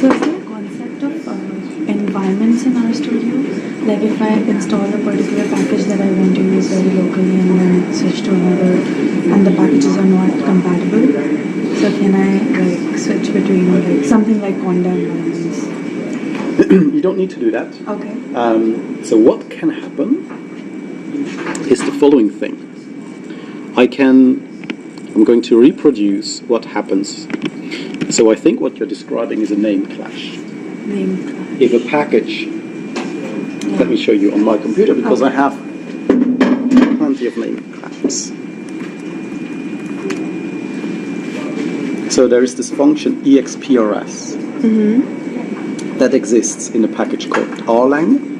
So is there a concept of environments in RStudio? Like if I install a particular package that I want to use very locally and then switch to another, and the packages are not compatible, so can I like switch between like something like Conda environments? You don't need to do that. Okay. So what can happen is the following thing. I'm going to reproduce what happens. So I think what you're describing is a name clash. Name clash. If a package, let me show you on my computer because I have plenty of name clashes. So there is this function exprs that exists in a package called rlang.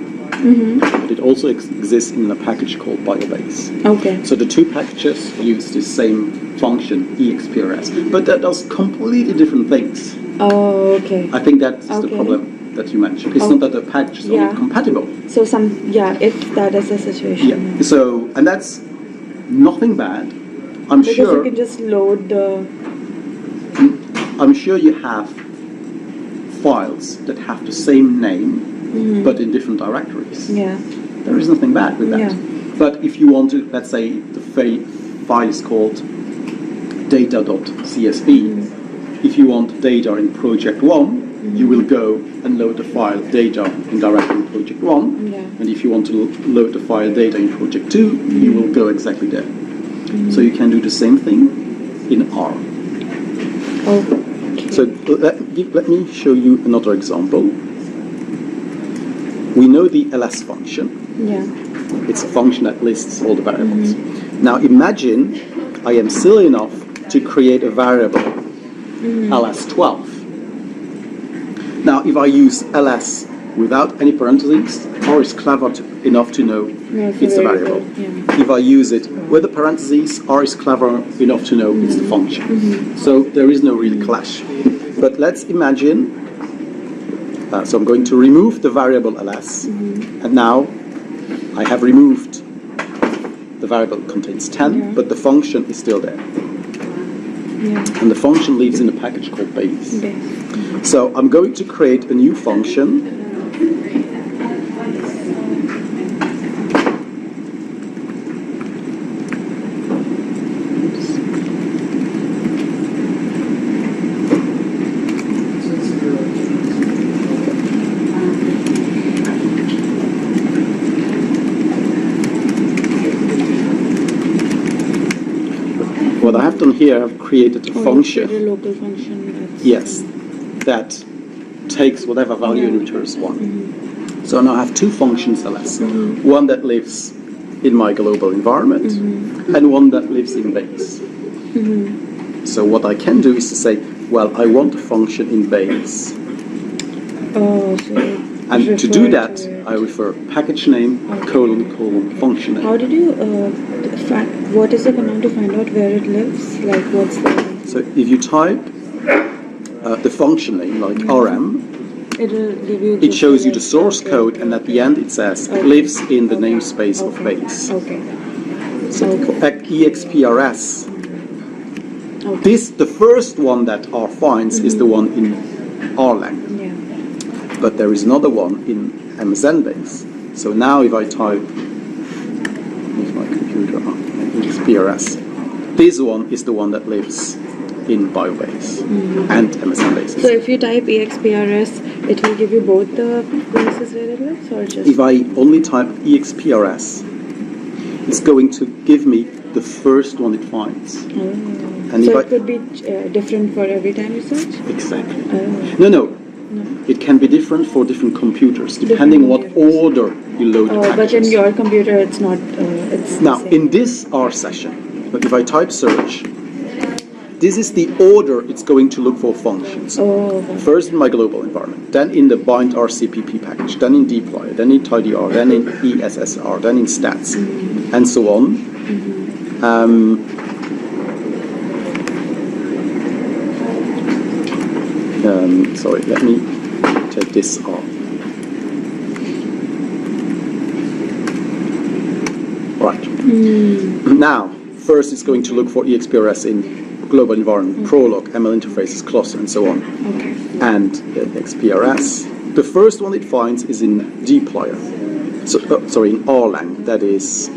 But it also exists in a package called biobase. Okay. So the two packages use the same function, exprs, but that does completely different things. Oh, okay. I think that's the problem that you mentioned. It's not that the packages are not compatible. So if that is the situation. Yeah. So, and that's nothing bad. Because you can just load the... I'm sure you have files that have the same name, but in different directories. Yeah. There is nothing bad with that. Yeah. But if you want to, let's say the file is called data.csv. If you want data in project 1, you will go and load the file data in directory in project 1. Yeah. And if you want to load the file data in project 2, you will go exactly there. So you can do the same thing in R. Okay. So let me show you another example. We know the ls function. Yeah. It's a function that lists all the variables. Now imagine I am silly enough to create a variable ls12. Now if I use ls without any parentheses, R is clever enough to know it's a variable. Yeah. If I use it with the parentheses, R is clever enough to know it's the function. So there is no real clash. But let's imagine, so I'm going to remove the variable ls, and now I have removed the variable contains 10, but the function is still there. Yeah. And the function lives in a package called base. Base. So I'm going to create a new function. What I have done here, I've created a function. A local function. Yes, that takes whatever value and returns 1. So now I have two functions ls. One that lives in my global environment and one that lives in base. So what I can do is to say, well, I want a function in base. Oh, so and to do that, I refer package name, ::function name. How did you, what is the command to find out where it lives? Like what's the... So if you type the function name, like rm, it'll give you... It shows you the source code, and at the end it says it lives in the namespace of base. Okay. So exprs. This, the first one that R finds, is the one in rlang. Yeah. But there is another one in MSN base. So now if I type with my computer exprs, this one is the one that lives in biobase and MSN bases. So if you type exprs, it will give you both the bases variables, or just... If I only type exprs, it's going to give me the first one it finds. And so it could be different for every time you search? Exactly. No. It can be different for different computers, depending what order you load the packages. But in your computer, it's not... it's now, in this R session, if I type search, this is the order it's going to look for functions. First in my global environment, then in the bind RCPP package, then in dplyr, then in tidyr, then in ESSR, then in stats, and so on. Sorry, let me take this off. Right. Now, first it's going to look for exprs in global environment, Prolog, ML interfaces, cluster, and so on. Okay. And XPRS. The first one it finds is in dplyr. So, sorry, in Erlang. That is.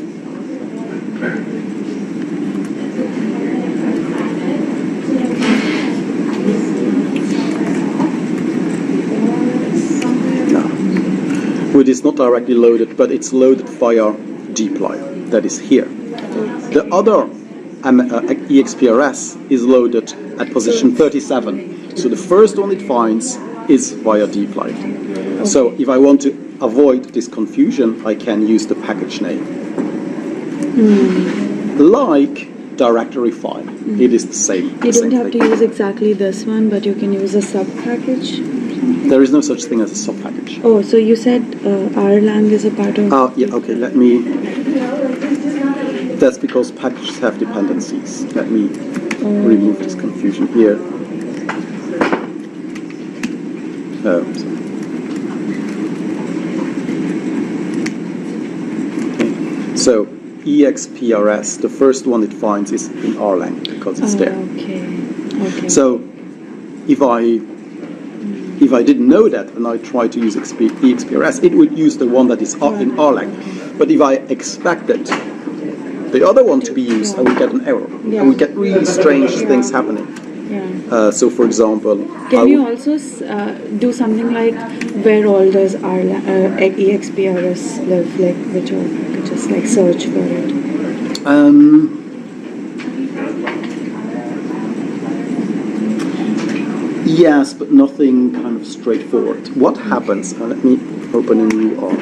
It is not directly loaded, but it's loaded via dplyr. That is here. The other EXPRS is loaded at position 37. So the first one it finds is via dplyr. So if I want to avoid this confusion, I can use the package name. Like directory file. It is the same. You don't have to use exactly this one, but you can use a sub-package? There is no such thing as a sub-package. Oh, so you said Erlang is a part of... Oh, yeah, okay, let me... That's because packages have dependencies. Let me remove this confusion here. Oh, sorry. Okay. So, EXPRS, the first one it finds is in Erlang, because it's there. Okay. So, if I didn't know that and I try to use EXPRS, it would use the one that is in Erlang. But if I expected the other one to be used, I would get an error. I would get really strange things happening. So, for example... Can you also do something like where all does EXPRS live, like which are just like search for it? Yes, but nothing kind of straightforward. What happens? Let me open a new R.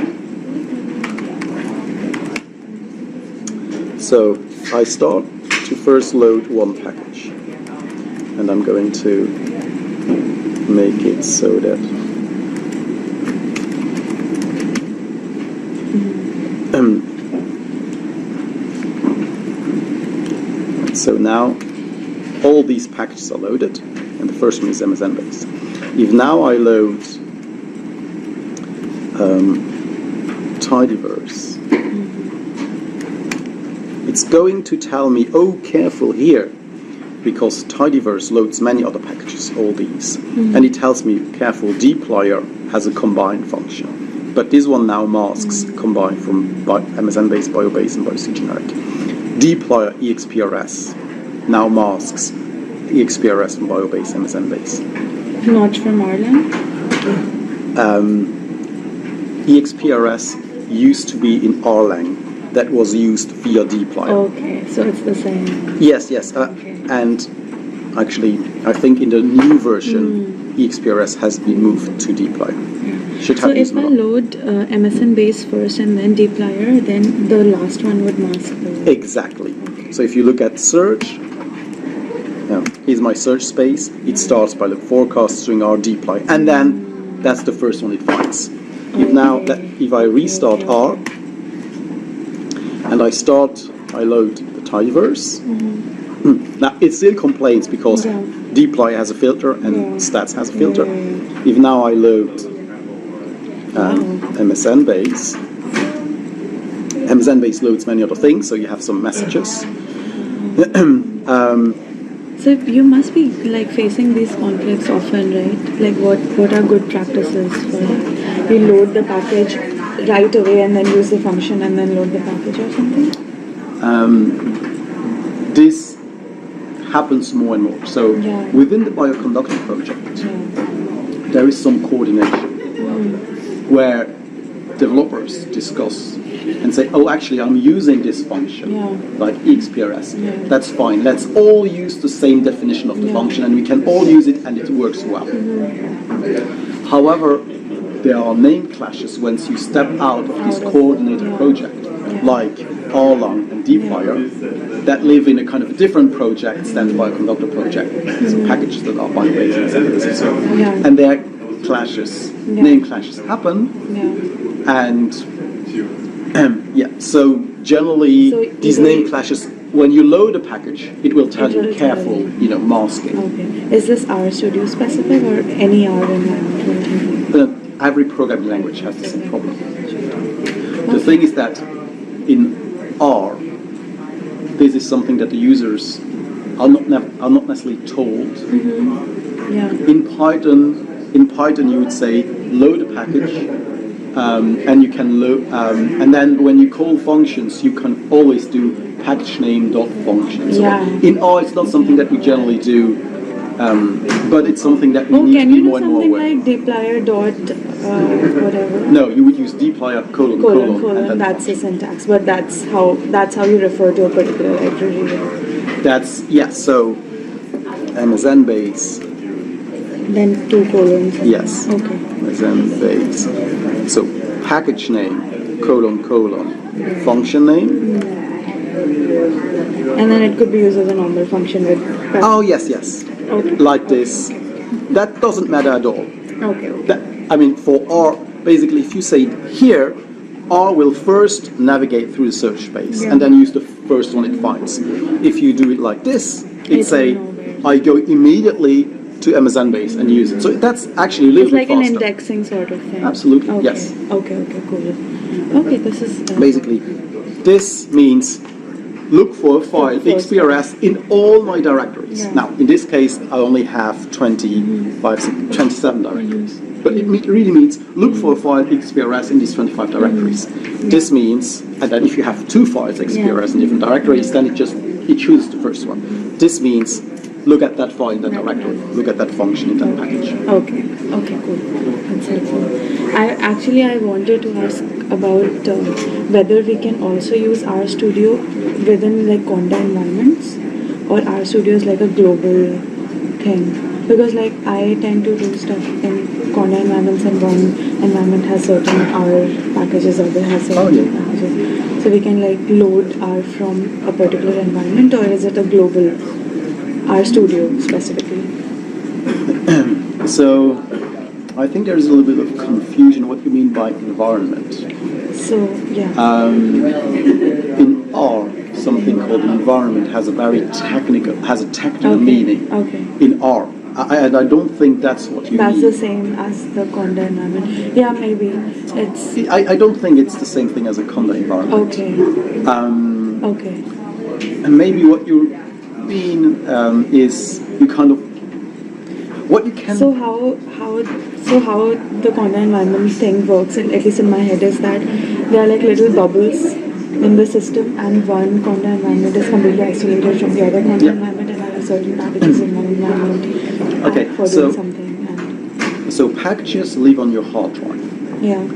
So I start to first load one package, and I'm going to make it so that so now all these packages are loaded. And the first one is MSN base. If now I load tidyverse, it's going to tell me, oh, careful here, because tidyverse loads many other packages, all these. And it tells me, careful, dplyr has a combine function. But this one now masks combine from MSN base, biobase, and BioC generic. dplyr EXPRS now masks EXPRS from biobase, MSN base. Not from Erlang? EXPRS used to be in Erlang. That was used via dplyr. Okay, so it's the same. Yes. And actually, I think in the new version, EXPRS has been moved to dplyr. So if I load MSN base first and then dplyr, then the last one would mask the... Exactly. So if you look at search, here's my search space. It starts by the forecast string R dplyr, and then that's the first one it finds. If I restart R and I load the tidyverse. Now it still complains because dplyr has a filter and stats has a filter. If now I load MSN base loads many other things, so you have some messages. So you must be like facing these conflicts often, right? Like what are good practices for that? You load the package right away and then use the function and then load the package or something? This happens more and more. So within the bioconductor project, there is some coordination where developers discuss and say, oh, actually, I'm using this function, like EXPRS. That's fine. Let's all use the same definition of the function, and we can all use it, and it works well. However, there are name clashes once you step out of this coordinated project, like Erlang and dplyr, that live in a kind of different project than the bioconductor project. So packages that are biobased and so on. And their clashes, name clashes happen, and so generally these name clashes, when you load a package, it will tell you careful, masking. Okay. Is this RStudio specific or any R environment? Every programming language has the same problem. The thing is that in R, this is something that the users are not necessarily told. Yeah. In Python, you would say load a package, and you can load, and then when you call functions, you can always do package name dot function. So in R, it's not something that we generally do, but it's something that we need to be more and more aware. Can you do something like dplyr dot whatever? No, you would use dplyr colon. Colon. That's the syntax, but that's how you refer to a particular library. That's So MSN base. Then 2 colons. Yes. Okay. MSN base. So package name colon function name. And then it could be used as a normal function with. Oh yes. Okay. Like this. That doesn't matter at all. Okay. For R, basically, if you say here, R will first navigate through the search space and then use the first one it finds. If you do it like this, it say, I go immediately to MSN base and use it. So that's actually a little bit faster. It's like an indexing sort of thing. Absolutely, okay. yes. Okay, cool. Okay, this is... Basically, this means look for a file XPRS in all my directories. Yeah. Now, in this case, I only have 27 directories. But it really means look for a file XPRS in these 25 directories. This means, and then if you have 2 files XPRS in different directories, then it chooses the first one. This means look at that file in that directory, look at that function in that package. Okay, cool. That's helpful. I wanted to ask about whether we can also use RStudio within like Conda environments, or RStudio is like a global thing. Because like I tend to do stuff in Conda environments, and one environment has certain R packages, other has certain packages. So we can like load R from a particular environment, or is it a global RStudio specifically? So I think there is a little bit of confusion what you mean by environment. So yeah. In R, something called environment has a technical meaning. Okay. In R. And I don't think that's what you mean. That's the same as the Conda environment. Yeah, maybe. I don't think it's the same thing as a Conda environment. Okay. Okay. And maybe what you mean is you kind of... What you can... So how the Conda environment thing works, at least in my head, is that there are like little bubbles in the system, and one Conda environment is completely isolated from the other Conda environment, and I have certain packages in one environment for doing something. So packages live on your hard drive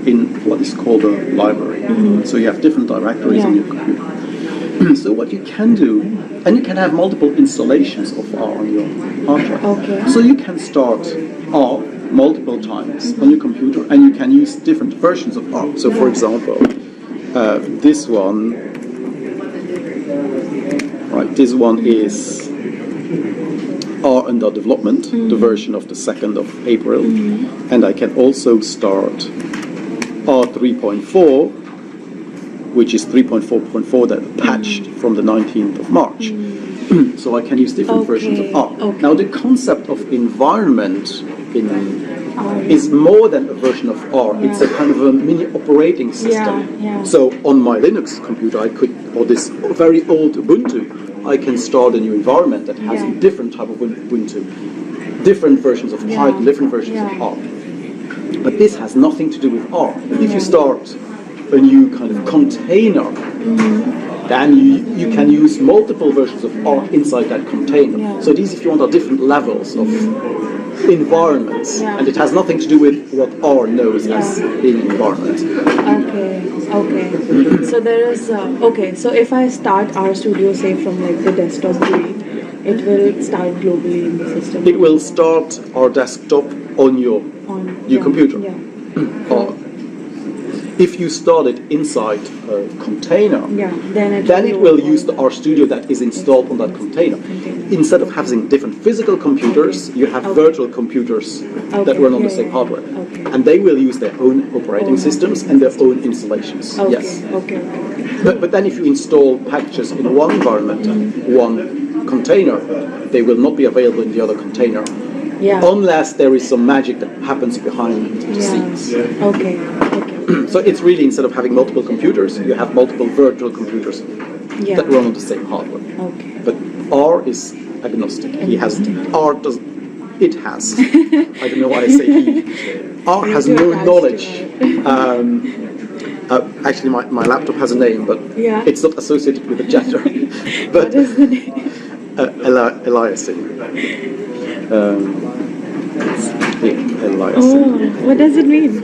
in what is called a library. So you have different directories on your computer. So what you can do, and you can have multiple installations of R on your hard drive. Okay. So you can start R multiple times on your computer, and you can use different versions of R. So for example, this one is R under development, the version of the 2nd of April, and I can also start R 3.4, which is 3.4.4 that patched from the 19th of March. So I can use different versions of R. Okay. Now the concept of environment is more than a version of R. It's a kind of a mini operating system. So on my Linux computer, or this very old Ubuntu, I can start a new environment that has a different type of Ubuntu, different versions of Python, different versions of R. But this has nothing to do with R. If you start a new kind of container, then you can use multiple versions of R inside that container. So these, if you want, are different levels of environments, and it has nothing to do with what R knows as being environment. Okay. So there is so if I start RStudio, say from like the desktop GUI, it will start globally in the system. It will start our desktop on your computer. If you start it inside a container, then it will use the RStudio that is installed on that container. Instead of having different physical computers, you have virtual computers that run on the same hardware. And they will use their own operating systems and their own installations. Yes. But then if you install packages in one environment, one container, they will not be available in the other container Yeah. unless there is some magic that happens behind the scenes. Okay. So it's really, instead of having multiple computers, you have multiple virtual computers Yeah. that run on the same hardware. Okay. But R is agnostic. He has R does it has. I don't know why I say he. R has no knowledge. Actually, my laptop has a name, but Yeah. it's not associated with a gender. But What is the name? Eliasin. Eliasin. Oh, what does it mean?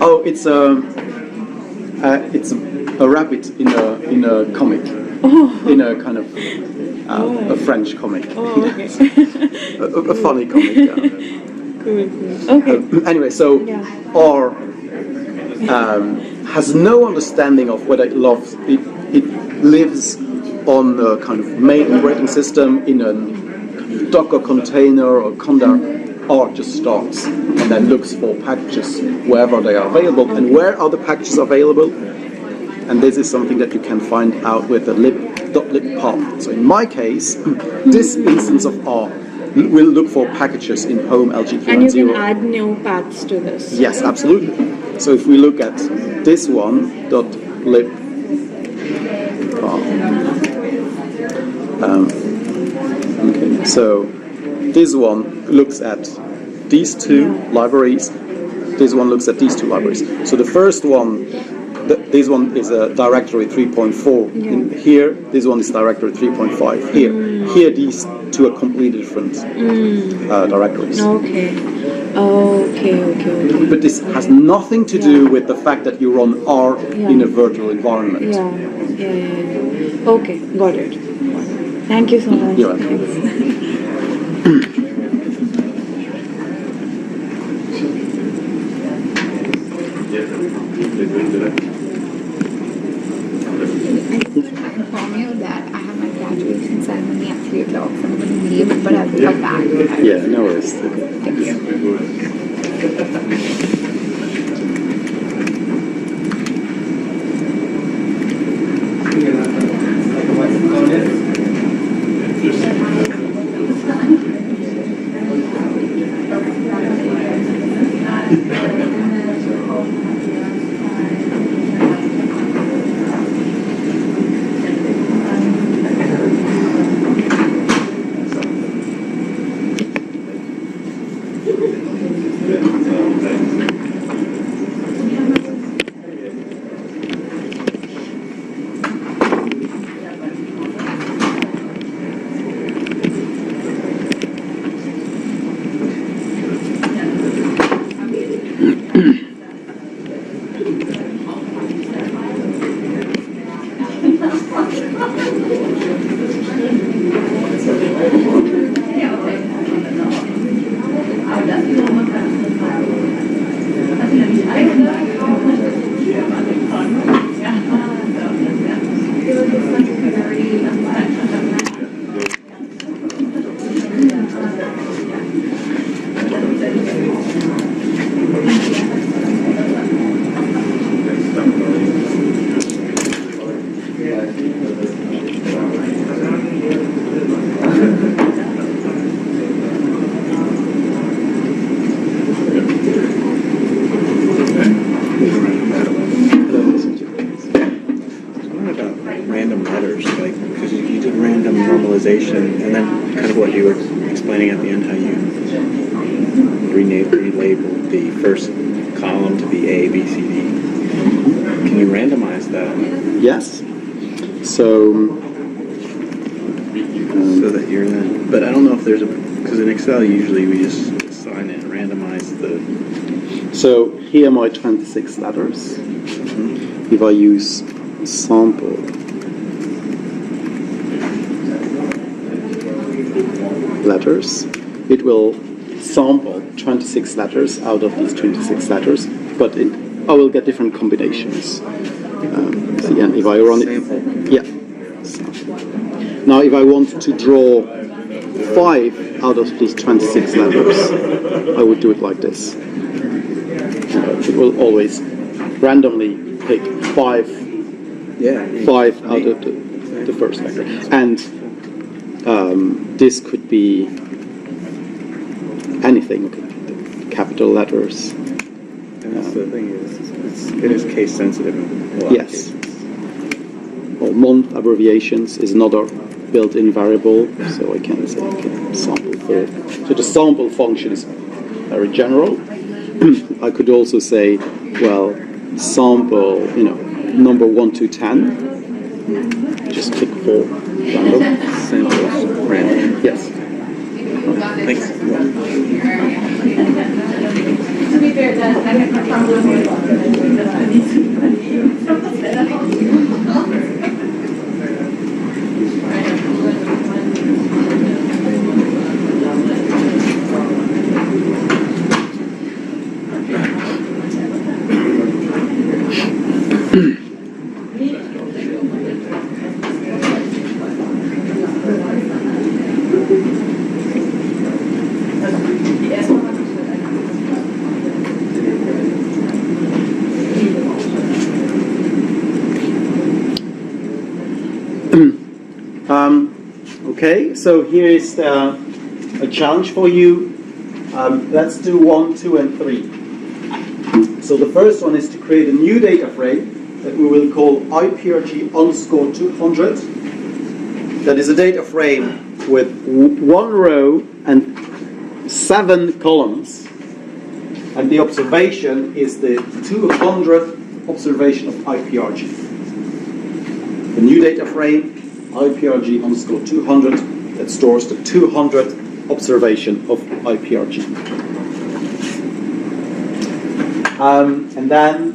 Oh, it's a rabbit in a comic, in a kind of a French comic. Oh, okay. a funny comic. Yeah. Cool. Okay. Anyway, so R has no understanding of whether it loves it. It lives on a kind of main operating system in a Docker container or conda. R just starts and then looks for packages wherever they are available. And where are the packages available? And this is something that you can find out with the lib.lib path. So in my case, this instance of R will look for packages in home LG390. And you can add new paths to this. Yes, absolutely. So if we look at this one, .lib path. Okay, so this one looks at these two libraries. This one looks at these two libraries. So the first one, this one is a directory 3.4. In here, this one is directory 3.5. Here, these two are completely different directories. Okay. But this has nothing to do with the fact that you run R in a virtual environment. Yeah. Okay, got it. Thank you so much. You're welcome. Inform you that I have my graduation ceremony at 3 o'clock, so I'm going to leave, but I'll come back. Yeah, no worries. Thank you. Random letters, like, because you did random normalization, and then kind of what you were explaining at the end, how you relabeled the first column to be A, B, C, D. Can you randomize that? Yes. So that you're then, but I don't know if there's because in Excel usually we just assign it and randomize the. So here are my 26 letters. If I use sample letters, it will sample 26 letters out of these 26 letters, but I will get different combinations. See, and if I run it, now if I want to draw 5 out of these 26 letters, I would do it like this. It will always randomly pick 5 out of the first vector. And this could be anything, okay, capital letters. And that's the thing it is case sensitive in a lot of Yes. cases. Or month abbreviations is another built-in variable, so I can say, okay, sample for. So the sample function is very general. I could also say, well, sample, number 1 to 10. Just click for random. Samples random. Yes. Thanks. Okay, so here is a challenge for you. Let's do 1, 2, and 3. So the first one is to create a new data frame that we will call IPRG_200. That is a data frame with 1 row and 7 columns. And the observation is the 200th observation of IPRG. The new data frame, IPRG_200, that stores the 200th observation of IPRG. And then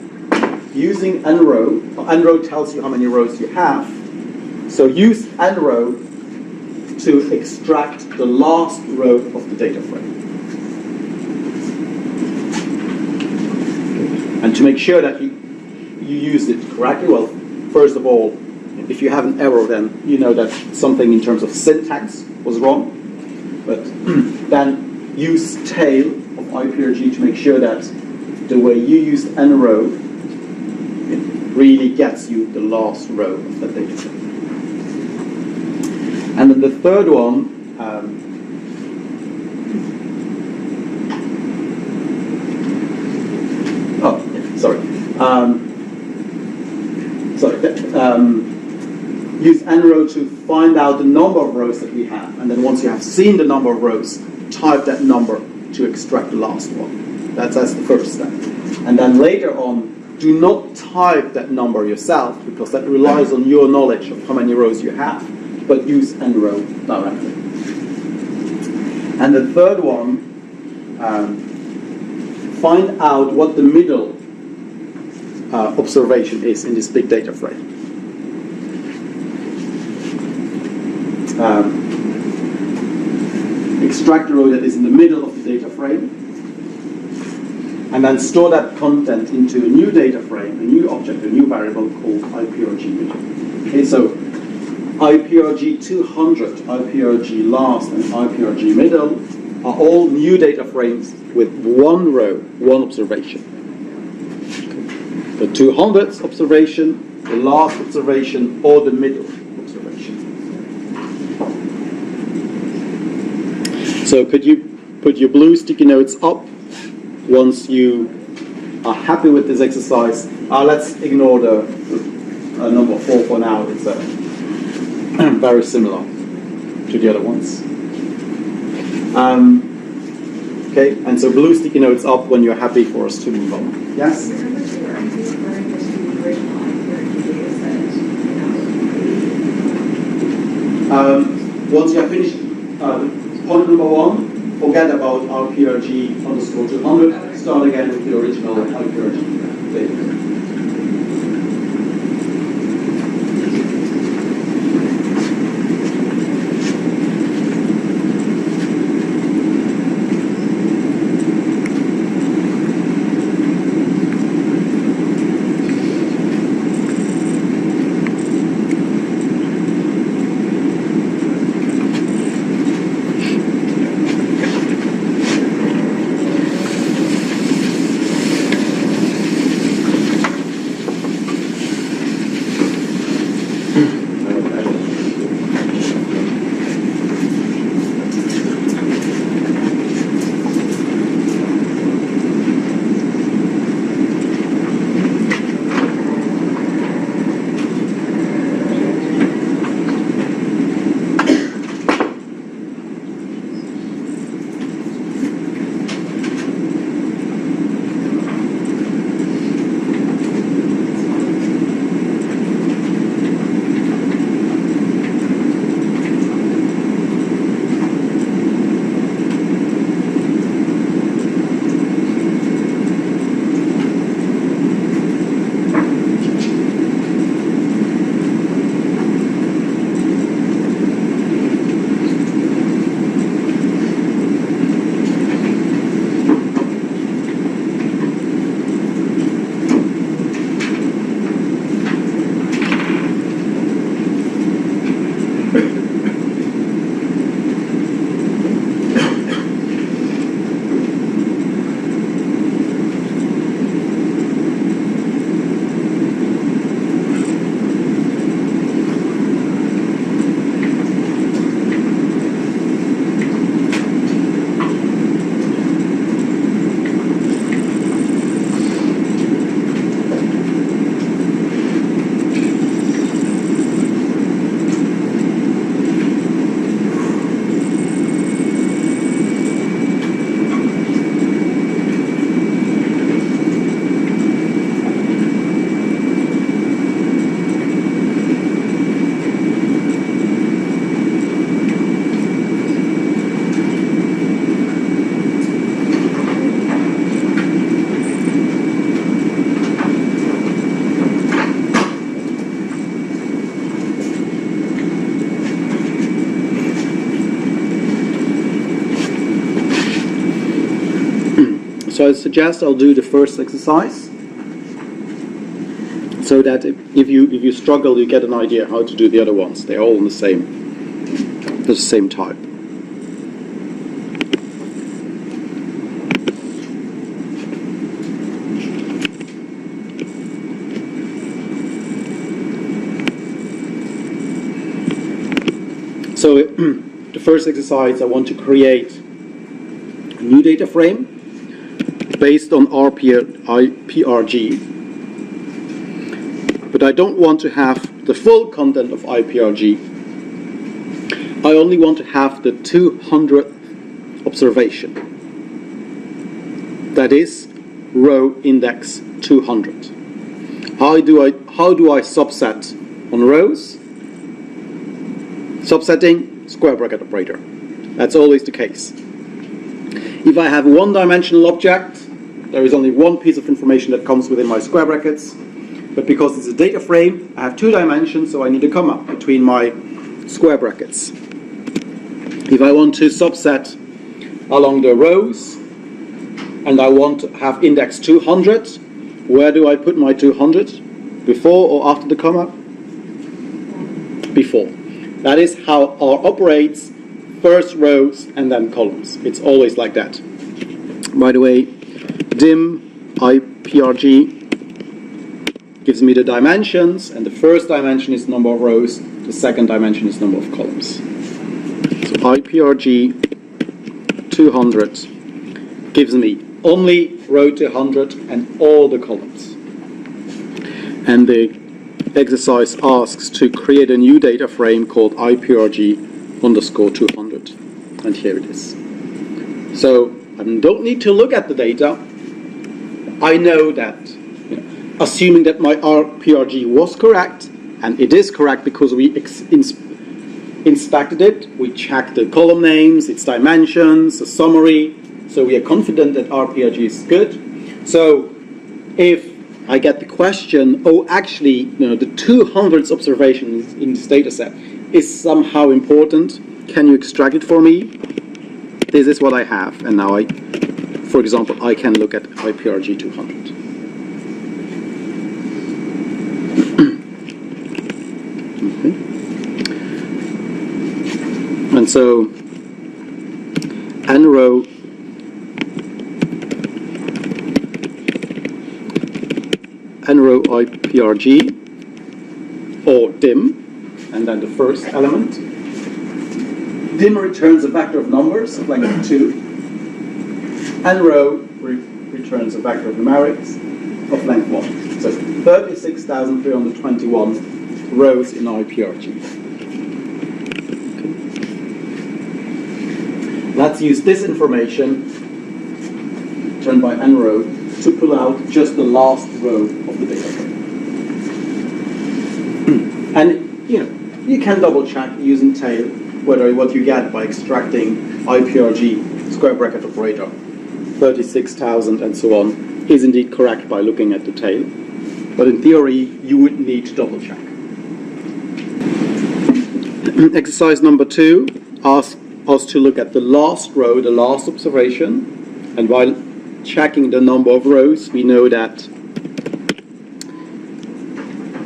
using nrow, nrow tells you how many rows you have. So use nrow to extract the last row of the data frame. And to make sure that you use it correctly, well, first of all, if you have an error, then you know that something in terms of syntax was wrong. But then use tail of IPRG to make sure that the way you use nrow, it really gets you the last row of the data frame. And then the third one, use nrow to find out the number of rows that we have. And then once you have seen the number of rows, type that number to extract the last one. That's the first step. And then later on, do not type that number yourself, because that relies on your knowledge of how many rows you have, but use nrow directly. And the third one, find out what the middle observation is in this big data frame. Extract the row that is in the middle of the data frame, and then store that content into a new data frame, a new object, a new variable called IPRG middle. Okay, so IPRG200, IPRG last, and IPRG middle are all new data frames with 1 row, 1 observation. Okay. The 200th observation, the last observation, or the middle observation. So could you put your blue sticky notes up once you are happy with this exercise? Let's ignore the number 4 for now. It's very similar to the other ones. Okay, and so blue sticky notes up when you're happy for us to move on. Yes? Once you have finished point number 1, forget about IPRG_200, start again with the original IPRG data. So I suggest I'll do the first exercise, so that if you struggle, you get an idea how to do the other ones. They're all the same type. So the first exercise, I want to create a new data frame based on IPRG, but I don't want to have the full content of IPRG. I only want to have the 200th observation. That is row index 200. How do I subset on rows? Subsetting, square bracket operator. That's always the case. If I have a one-dimensional object, there is only one piece of information that comes within my square brackets. But because it's a data frame, I have 2 dimensions, so I need a comma between my square brackets. If I want to subset along the rows, and I want to have index 200, where do I put my 200? Before or after the comma? Before. That is how R operates, first rows and then columns. It's always like that. By the way, dim IPRG gives me the dimensions, and the first dimension is number of rows, the second dimension is number of columns. So IPRG 200 gives me only row 200 and all the columns. And the exercise asks to create a new data frame called IPRG_200. And here it is. So I don't need to look at the data. I know that, assuming that my IPRG was correct, and it is correct because we inspected it, we checked the column names, its dimensions, the summary, so we are confident that IPRG is good. So if I get the question, oh, actually, the 200th observation in this data set is somehow important. Can you extract it for me? This is what I have. And now for example, I can look at IPRG 200. Okay. And so, nrow IPRG or dim, and then the first element. Dim returns a vector of numbers of length 2. nrow returns a vector of numerics of length 1. So 36,321 rows in IPRG. Okay. Let's use this information returned by nrow to pull out just the last row of the data frame. And you can double check using tail whether what you get by extracting IPRG square bracket operator 36,000 and so on is indeed correct by looking at the tail. But in theory, you would need to double check. Exercise number 2 asks us to look at the last row, the last observation, and while checking the number of rows, we know that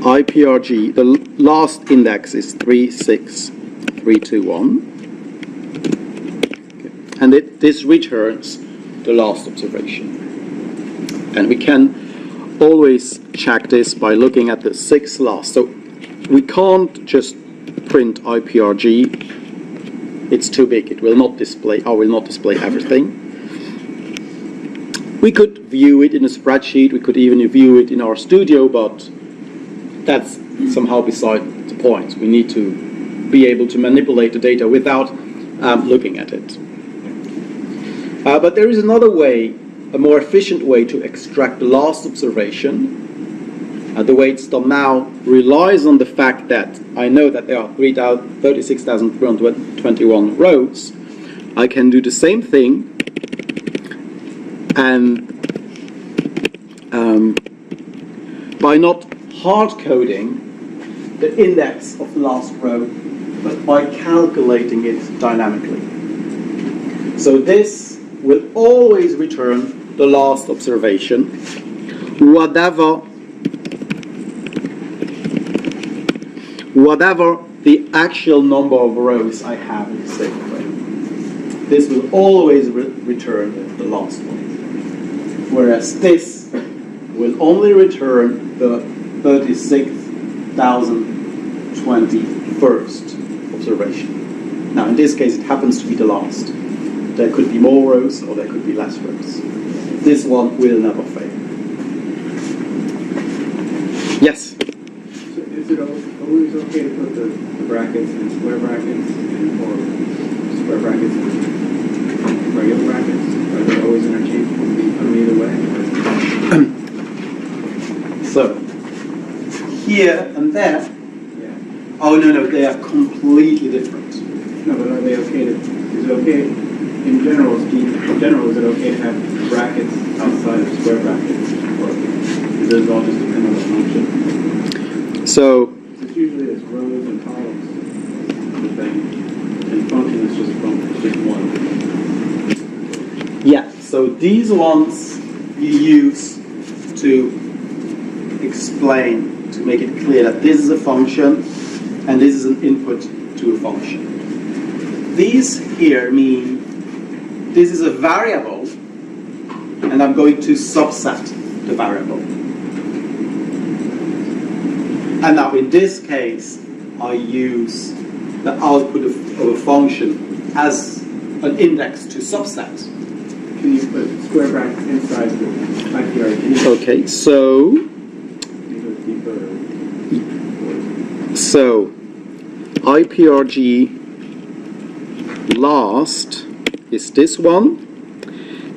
IPRG, the last index is 36321. Okay. And this returns the last observation. And we can always check this by looking at the 6 last. So we can't just print IPRG. It's too big. It will not display, I will not display everything. We could view it in a spreadsheet, we could even view it in our studio, but that's somehow beside the point. We need to be able to manipulate the data without looking at it. But there is another way, a more efficient way to extract the last observation. The way it's done now relies on the fact that I know that there are 36,321 rows. I can do the same thing and by not hard coding the index of the last row, but by calculating it dynamically. So this will always return the last observation, whatever the actual number of rows I have in the same array. This will always return the last one. Whereas this will only return the 36,021st observation. Now, in this case, it happens to be the last. There could be more rows or there could be less rows. This one will never fail. Yes? So is it always okay to put the brackets in square brackets or square brackets in regular brackets? Are they always interchangeable? Can you put them either way? So, here and there, Yeah. oh no, they are completely different. No, but are they okay to, is it okay, in general, is it okay to have brackets outside of square brackets? Or does it all just depend on the function? So, It's usually it's rows and columns, the thing. And function is just function, it's just one. yeah, so these ones you use to explain, to make it clear that this is a function and this is an input to a function. These here mean this is a variable and I'm going to subset the variable. And now in this case, I use the output of a function as an index to subset. Can you put square brackets inside the IPRG? Okay, so IPRG last is this one,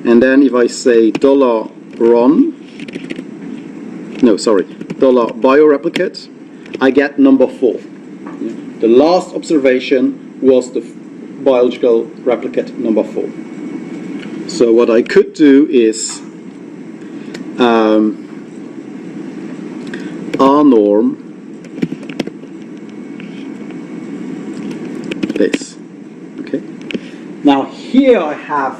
and then if I say $run, no, sorry, $bioreplicate, I get number 4. The last observation was the biological replicate number 4. So what I could do is rnorm this. Okay. Now here I have.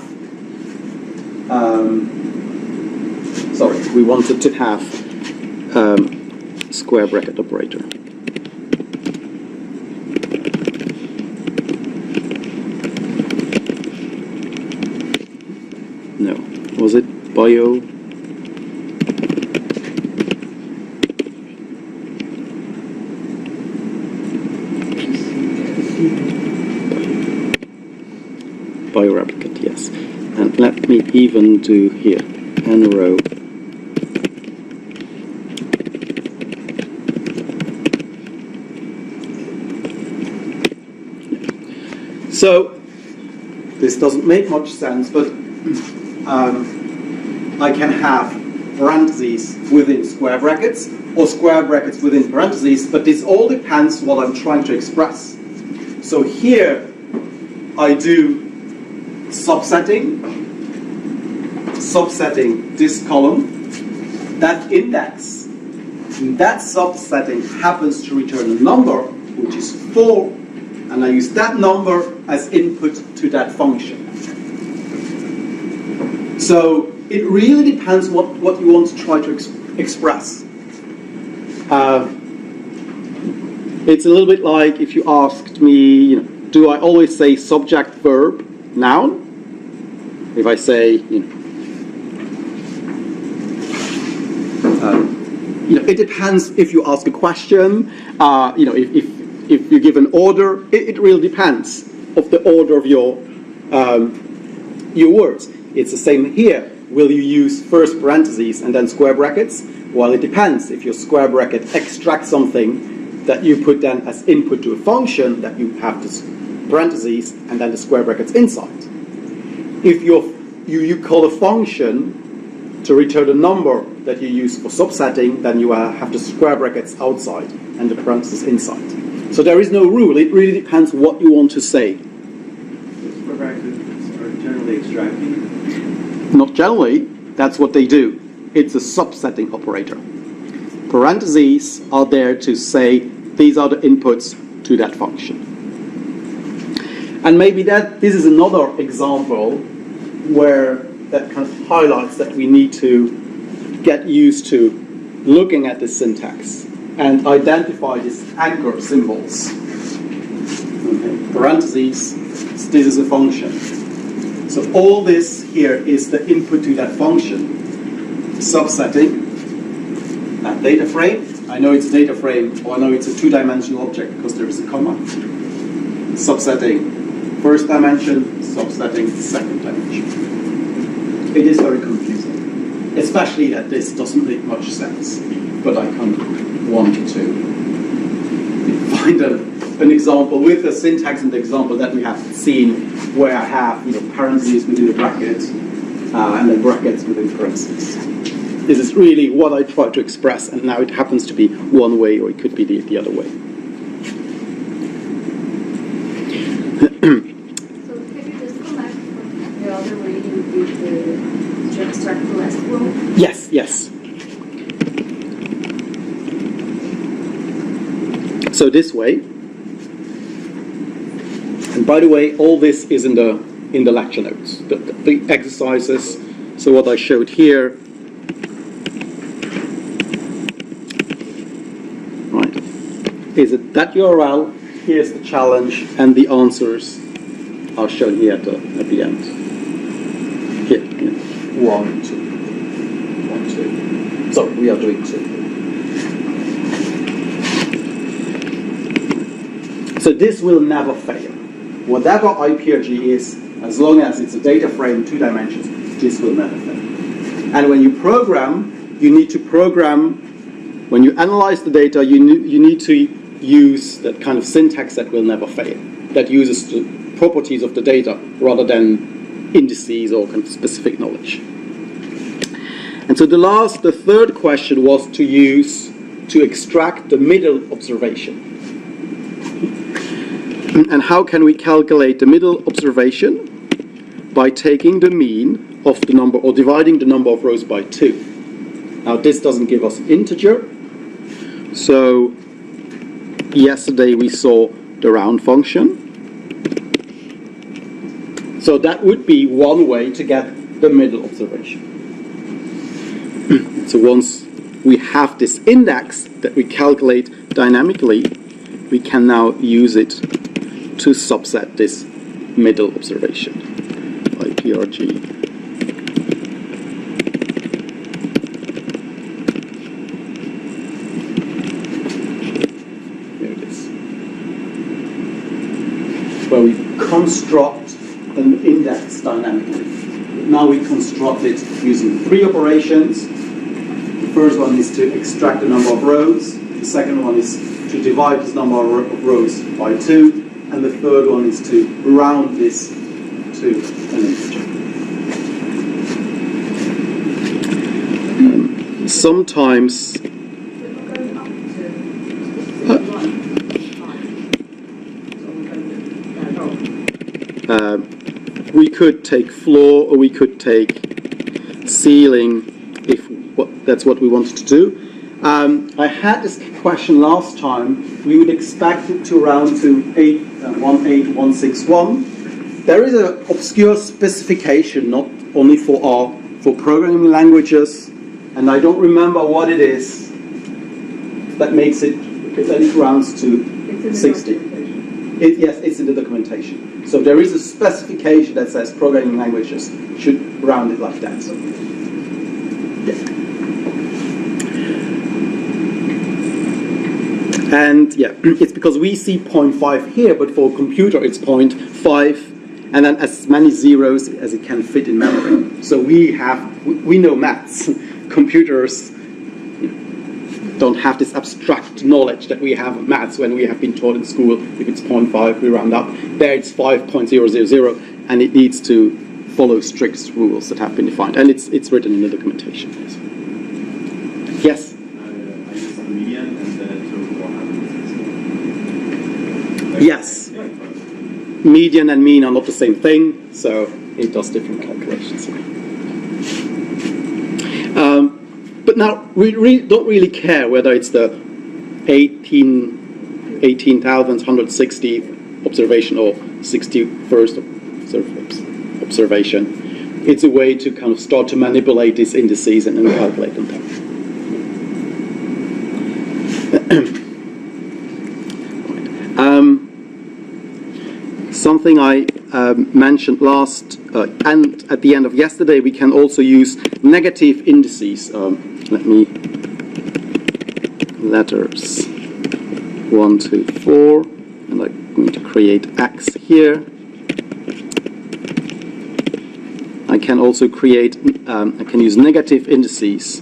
Sorry, we wanted to have square bracket operator. No, was it bio? Bioreplicate, yes. And let me even do here n row. So this doesn't make much sense, but I can have parentheses within square brackets or square brackets within parentheses, but this all depends what I'm trying to express. So here I do subsetting this column. That index in that subsetting happens to return a number which is 4, and I use that number as input to that function. So it really depends what you want to try to express. It's a little bit like if you asked me, do I always say subject, verb, noun? If I say, it depends if you ask a question. If you give an order, it really depends of the order of your words. It's the same here. Will you use first parentheses and then square brackets? Well, it depends. If your square bracket extracts something that you put then as input to a function, that you have the parentheses and then the square brackets inside. If you call a function to return a number that you use for subsetting, then you have the square brackets outside and the parentheses inside. So there is no rule. It really depends what you want to say. Square brackets are generally extracting. Not generally. That's what they do. It's a subsetting operator. Parentheses are there to say these are the inputs to that function. And maybe this is another example where that kind of highlights that we need to get used to looking at the syntax and identify these anchor symbols. Okay. Parentheses, this is a function. So all this here is the input to that function. Subsetting that data frame. I know it's a data frame, or I know it's a two-dimensional object because there is a comma. Subsetting first dimension, subsetting second dimension. It is very confusing, especially that this doesn't make much sense, but I kind of wanted to find an example with the syntax and the example that we have seen where I have parentheses within a bracket and then brackets within parentheses. This is really what I try to express, and now it happens to be one way, or it could be the other way. So can you just go back to the other way you did to extract the last row? Yes, yes. So this way. And by the way, all this is in the lecture notes, the exercises. So what I showed here, right, is it that URL? Here's the challenge, and the answers are shown here at the end. Here, 1, 2, 1, 2. So we are doing 2. So this will never fail. Whatever IPRG is, as long as it's a data frame, 2 dimensions, this will never fail. And when you program, you need to program, when you analyze the data, you need to use that kind of syntax that will never fail, that uses the properties of the data rather than indices or kind of specific knowledge. And so the third question was to extract the middle observation. And how can we calculate the middle observation? By taking the mean of the number, or dividing the number of rows by 2. Now this doesn't give us integer, so yesterday we saw the round function. So that would be one way to get the middle observation. So once we have this index that we calculate dynamically, we can now use it to subset this middle observation. IPRG. Here it is. Where we construct an index dynamically. Now we construct it using 3 operations. The first one is to extract the number of rows. The second one is to divide this number of rows by 2. And the third one is to round this to an integer. Sometimes we could take floor, or we could take ceiling, if that's what we wanted to do. I had this question last time. We would expect it to round to 18161. There is an obscure specification, not only for programming languages, and I don't remember what it is that makes it, that it rounds to 60. Yes, it's in the documentation. So there is a specification that says programming languages should round it like that. So, yeah. And yeah, it's because we see 0.5 here, but for a computer it's 0.5, and then as many zeros as it can fit in memory. So we know maths. Computers don't have this abstract knowledge that we have of maths when we have been taught in school. If it's 0.5, we round up. There it's 5.000, and it needs to follow strict rules that have been defined. And it's written in the documentation. Yes? Yes. Median and mean are not the same thing, so it does different calculations. But now we don't really care whether it's the 18,160 observation or 61st observation. it's a way to kind of start to manipulate these indices and then calculate them. Something I mentioned last and at the end of yesterday, we can also use negative indices. Letters 1, 2, 4, and I'm going to create X here. I can also create, I can use negative indices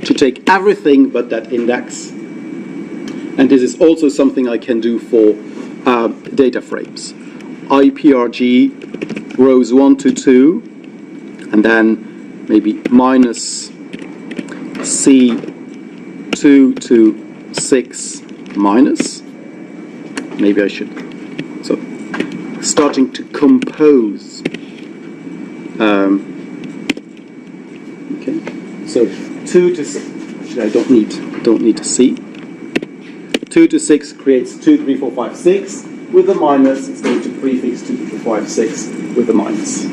to take everything but that index. And this is also something I can do for data frames. IPRG rows 1 to 2, and then maybe minus C 2 to 6 minus. Maybe I should. So, starting to compose. Okay. So 2 to 6. Actually, I don't need to see. 2 to 6 creates 2, 3, 4, 5, 6. With the minus, it's going to prefix 2, 3, 4, 5, 6 with the minus.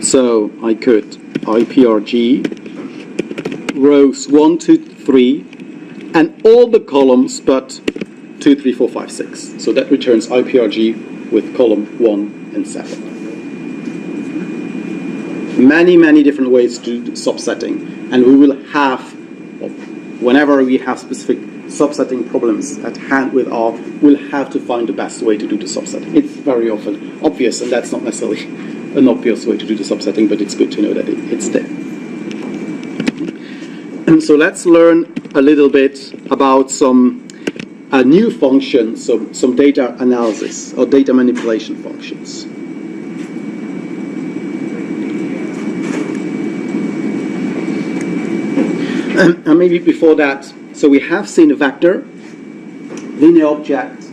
So I could IPRG rows 1, 2, 3, and all the columns but 2, 3, 4, 5, 6. So that returns IPRG with column 1 and 7. Many different ways to do subsetting, and we will have, whenever we have specific subsetting problems at hand with R, we'll have to find the best way to do the subsetting. It's very often obvious, and that's not necessarily an obvious way to do the subsetting, but it's good to know that it's there. And so let's learn a little bit about some new functions, some data analysis or data manipulation functions. And maybe before that, so we have seen a vector, linear object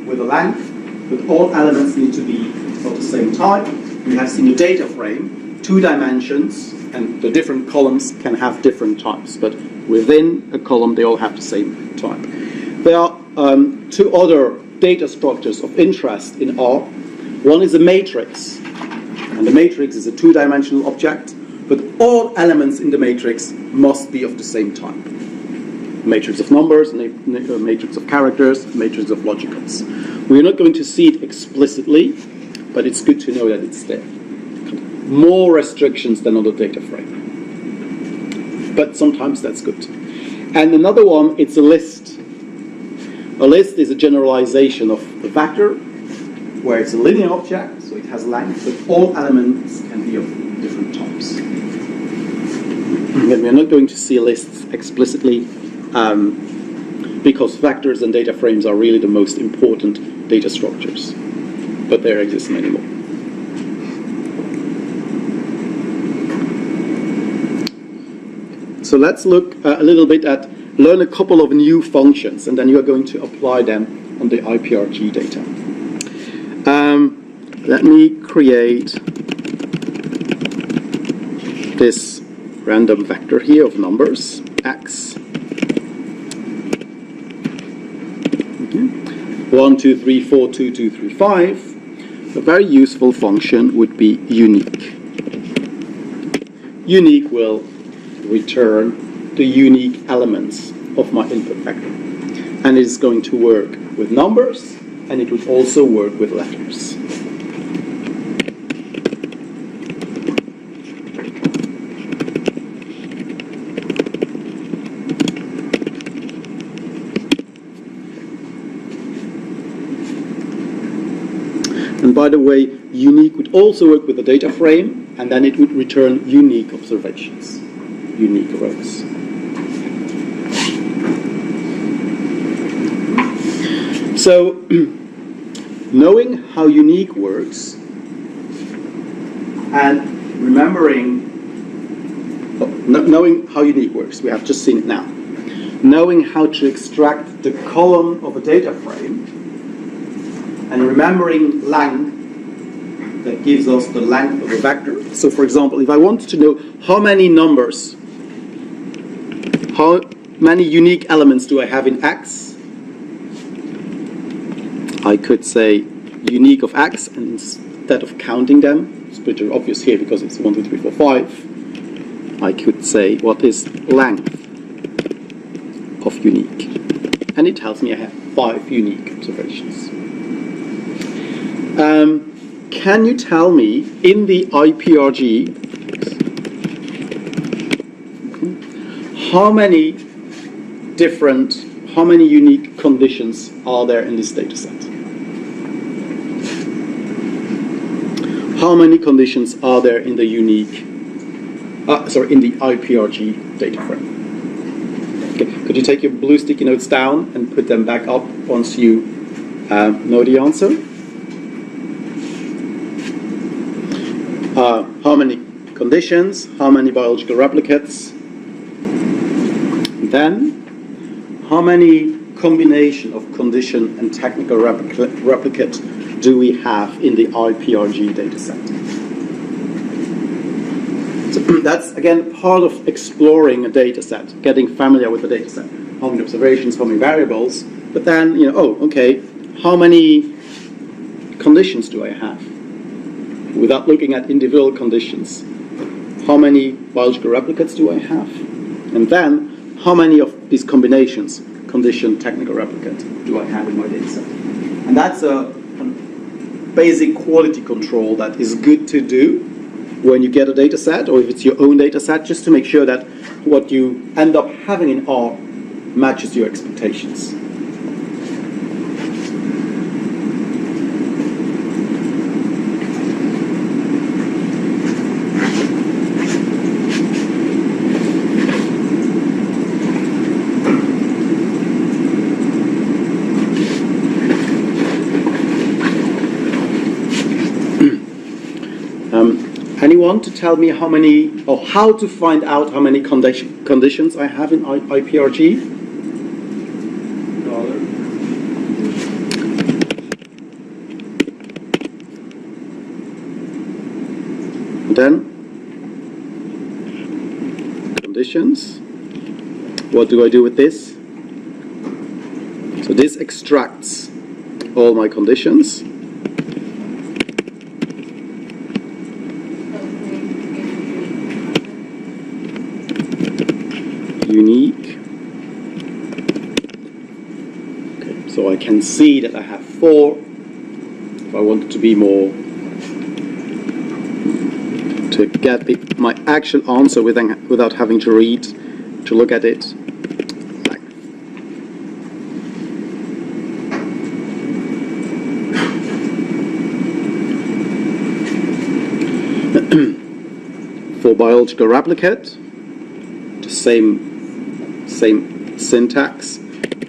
with a length, but all elements need to be of the same type. We have seen a data frame, 2 dimensions, and the different columns can have different types, but within a column they all have the same type. There are 2 other data structures of interest in R. One is a matrix, and the matrix is a 2-dimensional object, but all elements in the matrix must be of the same type. Matrix of numbers, matrix of characters, matrix of logicals. We're not going to see it explicitly, but it's good to know that it's there. More restrictions than on the data frame. But sometimes that's good. And another one, it's a list. A list is a generalization of a vector, where it's a linear object, so it has length, but all elements can be of different types. And we're not going to see lists explicitly, because vectors and data frames are really the most important data structures. But there exist many more. So let's look a little bit at, learn a couple of new functions, and then you are going to apply them on the IPRG data. Let me create this random vector here of numbers, x. 1, 2, 3, 4, 2, 2, 3, 5. A very useful function would be unique. Unique will return the unique elements of my input vector. And it is going to work with numbers, and it would also work with letters. And by the way, unique would also work with the data frame, and then it would return unique observations, unique rows. So, knowing how unique works and remembering, knowing how unique works, we have just seen it now. Knowing how to extract the column of a data frame and remembering length, that gives us the length of a vector. So for example, if I wanted to know how many numbers, how many unique elements do I have in X, I could say unique of X, and instead of counting them, it's pretty obvious here because it's 1, 2, 3, 4, 5. I could say, what is length of unique? And it tells me I have 5 unique observations. Can you tell me, in the IPRG, how many unique conditions are there in this data set? How many conditions are there in the in the IPRG data frame? Okay. Could you take your blue sticky notes down and put them back up once you know the answer? How many conditions? How many biological replicates? Then, how many combination of condition and technical replicate do we have in the IPRG dataset? So that's, again, part of exploring a dataset, getting familiar with the dataset. How many observations, how many variables, but then, how many conditions do I have? Without looking at individual conditions, how many biological replicates do I have? And then, how many of these combinations, condition, technical replicate, do I have in my dataset? And that's a basic quality control that is good to do when you get a data set, or if it's your own data set, just to make sure that what you end up having in R matches your expectations. Anyone to tell me how many, or how to find out how many conditions I have in IPRG? And then, conditions. What do I do with this? So this extracts all my conditions. Unique. Okay, so I can see that I have 4. If I wanted to be more, to get my actual answer without having to look at it. For biological replicate, the same syntax,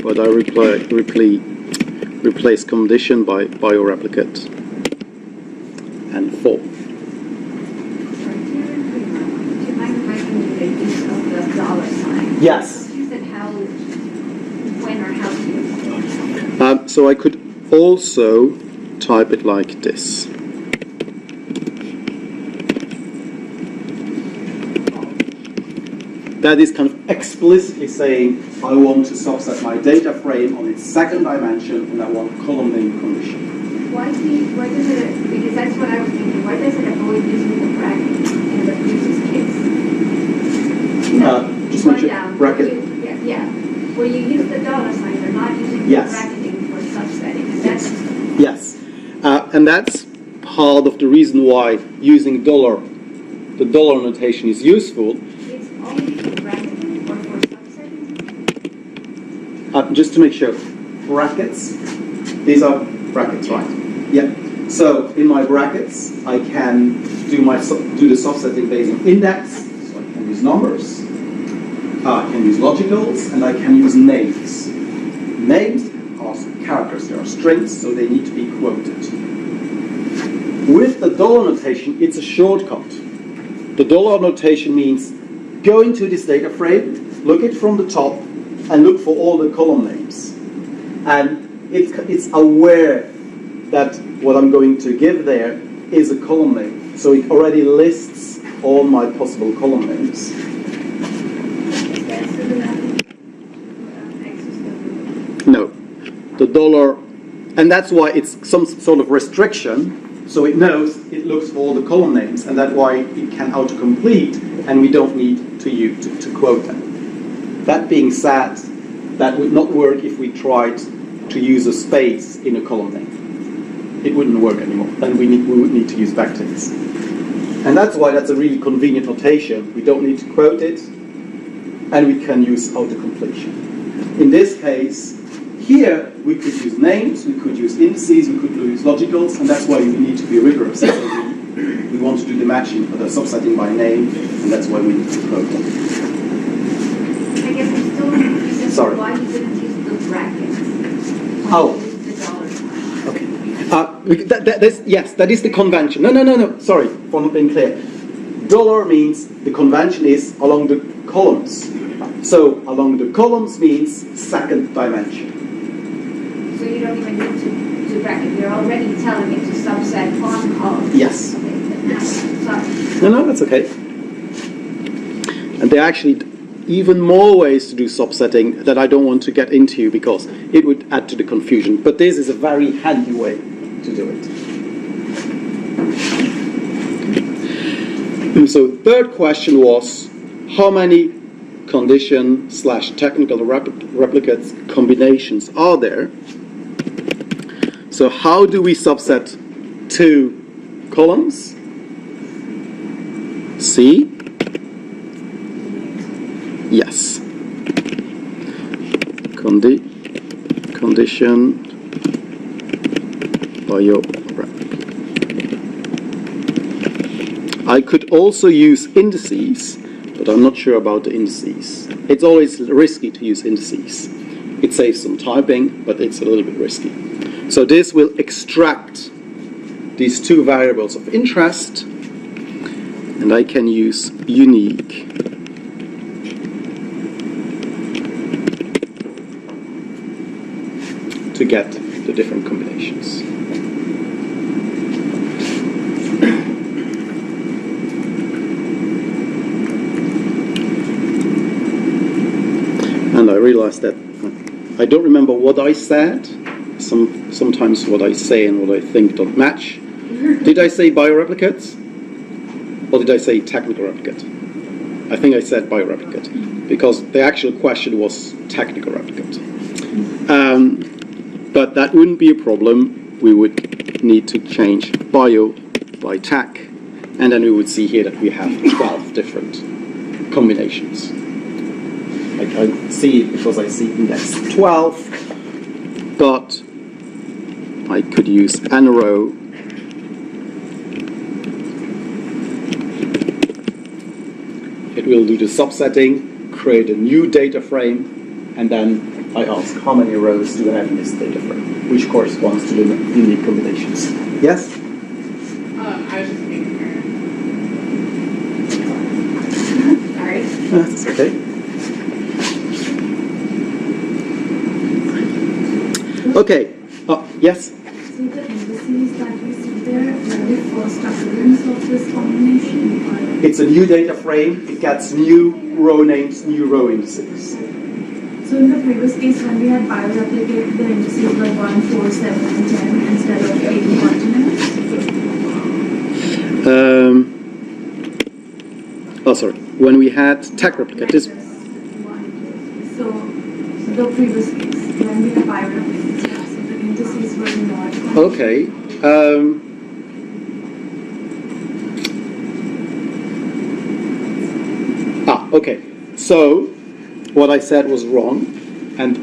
but I replace condition by bioreplicate and 4. Do you mind reminding me the use of the $sign? Yes. You said how, when or how to use it. So I could also type it like this. That is kind of explicitly saying, I want to subset my data frame on its second dimension, and I want column name condition. Why does it, because that's what I was thinking, why does it avoid using the bracket in the previous case? Just make sure, bracket. Where you use the $sign, they're not using the bracketing for subsetting. And that's Yes. And that's part of the reason why using the dollar notation is useful. it's only for bracketing or for subsetting? Just to make sure, brackets, these are brackets, right? Yeah. So in my brackets, I can do the subsetting based on index, so I can use numbers, I can use logicals, and I can use names. Names are characters, they are strings, so they need to be quoted. With the dollar notation, it's a shortcut. The dollar notation means go into this data frame, look it from the top, and look for all the column names. And it's aware that what I'm going to give there is a column name. So it already lists all my possible column names. No. The dollar, and that's why it's some sort of restriction. So it knows, it looks for all the column names, and that's why it can autocomplete, and we don't need to quote them. That being said, that would not work if we tried to use a space in a column name. It wouldn't work anymore. Then we would need to use backticks. And that's why that's a really convenient notation. We don't need to quote it, and we can use autocompletion. In this case, here we could use names, we could use indices, we could use logicals, and that's why we need to be rigorous. So we want to do the matching for the subsetting by name, and that's why we need to quote them. I guess I'm still confused Sorry. why you didn't use the brackets. Oh. The dollar sign. Okay. Yes, that is the convention. No. Sorry for not being clear. Dollar means the convention is along the columns. So along the columns means second dimension. So you don't even need to bracket. You're already telling it to subset on columns. Yes. Okay, Yes. sorry. No, that's okay. And there are actually even more ways to do subsetting that I don't want to get into because it would add to the confusion. But this is a very handy way to do it. So third question was, how many condition/technical replicates combinations are there? So how do we subset two columns? C? Yes. Condition bio. I could also use indices, but I'm not sure about the indices. It's always risky to use indices. It saves some typing, but it's a little bit risky. So this will extract these two variables of interest, and I can use unique. To get the different combinations. And I realized that I don't remember what I said. Sometimes what I say and what I think don't match. Did I say bioreplicates? Or did I say technical replicate? I think I said bioreplicate, because the actual question was technical replicate. But that wouldn't be a problem. We would need to change bio by tech, and then we would see here that we have 12 different combinations. I can't see it because I see index 12, but I could use nrow. It will do the subsetting, create a new data frame, and then I ask how many rows do I have in this data frame, which corresponds to the unique combinations. Yes? I was just thinking her. Sorry. That's okay. Okay. Yes? So the indices that we see there are the first occurrence of this combination? It's a new data frame. It gets new row names, new row indices. So in the previous case, when we had bioreplicate, the indices were 1, 4, 7, and 10 instead of 8 continents? Oh, sorry. When we had tech replicate, this. So the previous case, when we had bioreplicate, so the indices were not. Okay. Okay. So what I said was wrong, and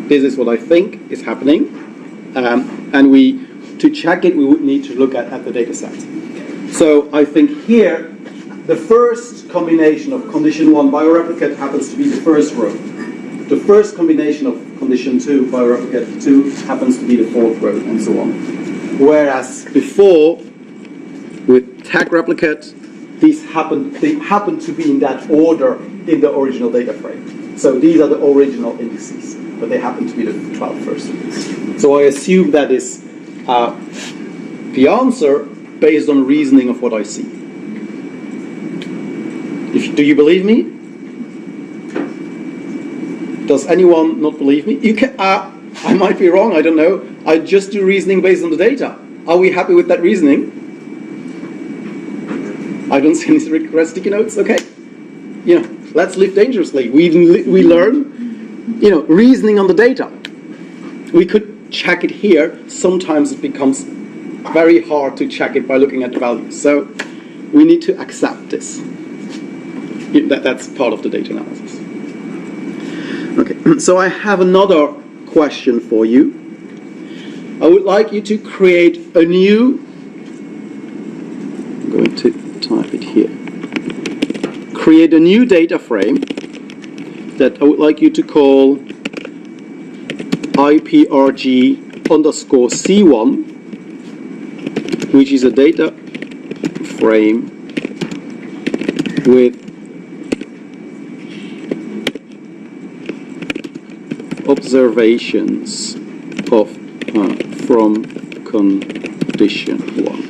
this is what I think is happening. And to check it, we would need to look at the data set. So I think here, the first combination of condition 1 bioreplicate happens to be the first row. The first combination of condition 2 bioreplicate 2 happens to be the fourth row, and so on. Whereas before, with tag replicate, they happen to be in that order in the original data frame. So these are the original indices, but they happen to be the 12 first ones. So I assume that is the answer based on reasoning of what I see. Do you believe me? Does anyone not believe me? You can. I might be wrong. I don't know. I just do reasoning based on the data. Are we happy with that reasoning? I don't see any red sticky notes. Okay. Let's live dangerously. We learn, reasoning on the data. We could check it here. Sometimes it becomes very hard to check it by looking at the values. So we need to accept this. That's part of the data analysis. Okay. So I have another question for you. I would like you to create a new. I'm going to type it here. Create a new data frame that I would like you to call IPRG_C1, which is a data frame with observations of from condition 1.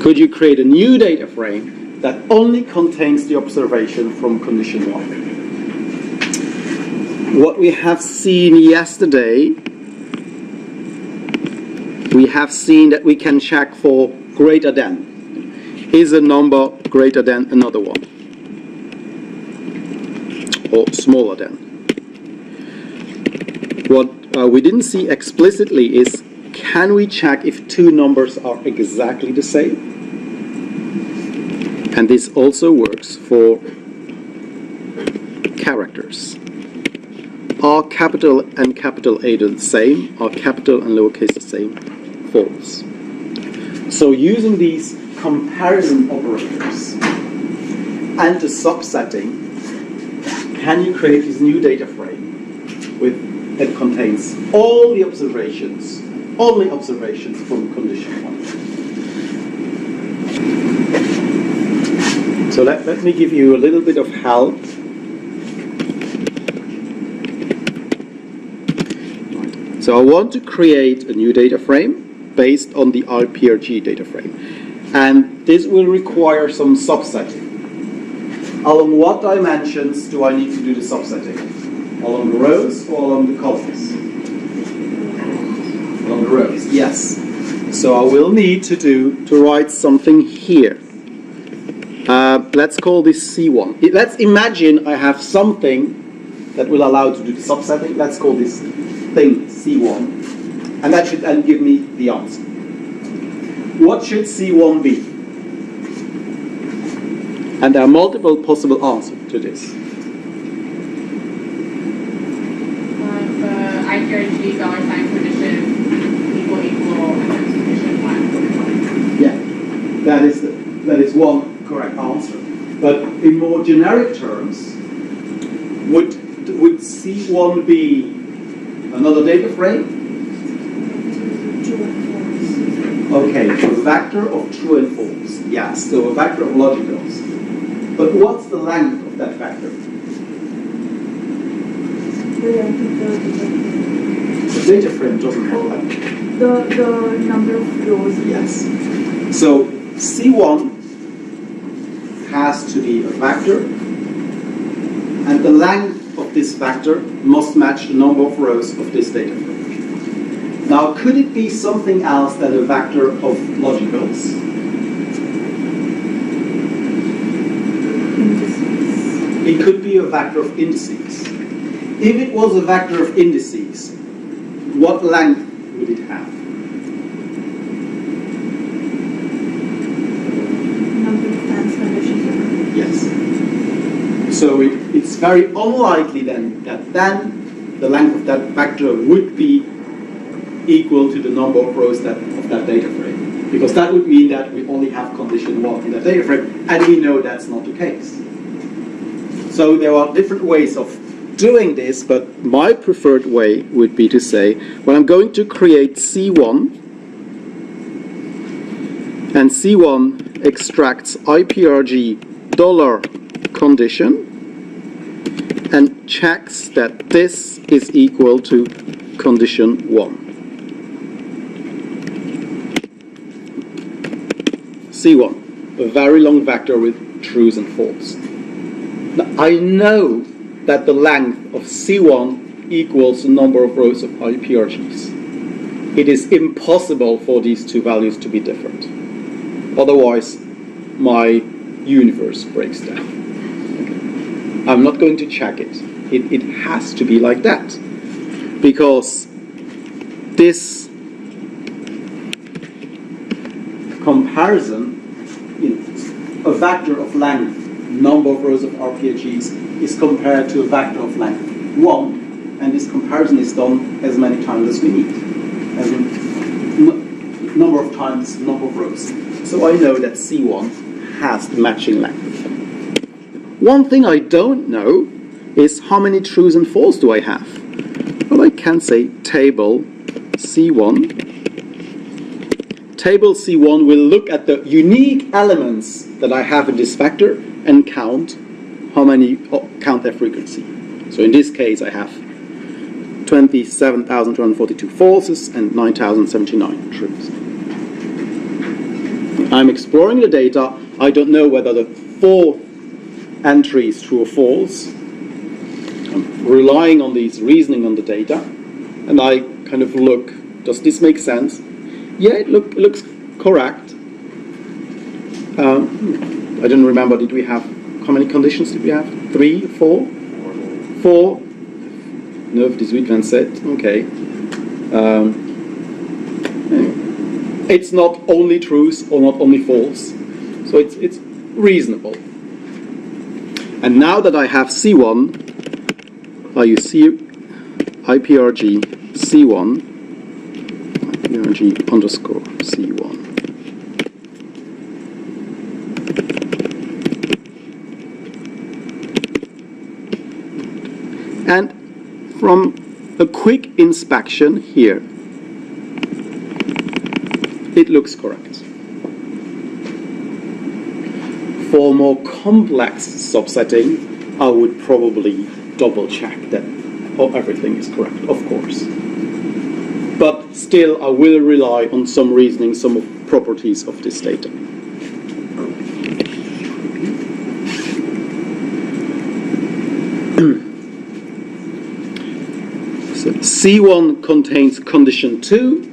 Could you create a new data frame that only contains the observation from condition 1? What we have seen yesterday, we have seen that we can check for greater than. Is a number greater than another one? Or smaller than? What we didn't see explicitly is, can we check if two numbers are exactly the same? And this also works for characters. Are capital and capital A the same? Are capital and lowercase the same? False. So using these comparison operators and the subsetting, can you create this new data frame that contains all the observations, only observations from condition 1? So let me give you a little bit of help. So I want to create a new data frame based on the IPRG data frame. And this will require some subsetting. Along what dimensions do I need to do the subsetting? Along the rows or along the columns? Along the rows, yes. So I will need to write something here. Let's call this C1. Let's imagine I have something that will allow to do the subsetting. Let's call this thing C1. And that should then give me the answer. What should C1 be? And there are multiple possible answers to this. The IPRG $sign condition equal, and then condition 1. Yeah, that is one correct answer. But in more generic terms, would C1 be another data frame? Okay, a vector of true and false. Yes, so a vector of logicals. But what's the length of that vector? The data frame doesn't have length. The number of rows. Yes. So C1 has to be a vector, and the length of this vector must match the number of rows of this data frame. Now, could it be something else than a vector of logicals? It could be a vector of indices. If it was a vector of indices, what length would it have? Number of times conditions. Yes. So it's very unlikely then that the length of that vector would be equal to the number of rows of that data frame. Because that would mean that we only have condition 1 in that data frame, and we know that's not the case. So there are different ways of doing this, but my preferred way would be to say, well, I'm going to create C1, and C1 extracts IPRG $condition and checks that this is equal to condition 1. C1, a very long vector with trues and false. Now, I know that the length of C1 equals the number of rows of IPRGs. It is impossible for these two values to be different. Otherwise, my universe breaks down. Okay. I'm not going to check it. It has to be like that. Because this comparison, a vector of length, number of rows of RPGs, is compared to a vector of length 1, and this comparison is done as many times as we need. As in number of times, number of rows. So I know that C1 has the matching length. One thing I don't know is how many trues and false do I have. Well, I can say table C1. Table C1 will look at the unique elements that I have in this vector and count count their frequency. So in this case, I have 27,242 falses and 9,079 trues. I'm exploring the data. I don't know whether the 4th entry is true or false. I'm relying on these reasoning on the data, and I kind of look, does this make sense? Yeah, it looks correct. I don't remember, did we have, how many conditions did we have? 3, 4? 4. 9, 18, 27, okay. It's not only truth or not only false, so it's reasonable. And now that I have C1, I use IPRG C1, IPRG underscore C1. And from a quick inspection here, it looks correct. For more complex subsetting, I would probably double check that everything is correct, of course. But still, I will rely on some reasoning, some of properties of this data. So C1 contains condition 2.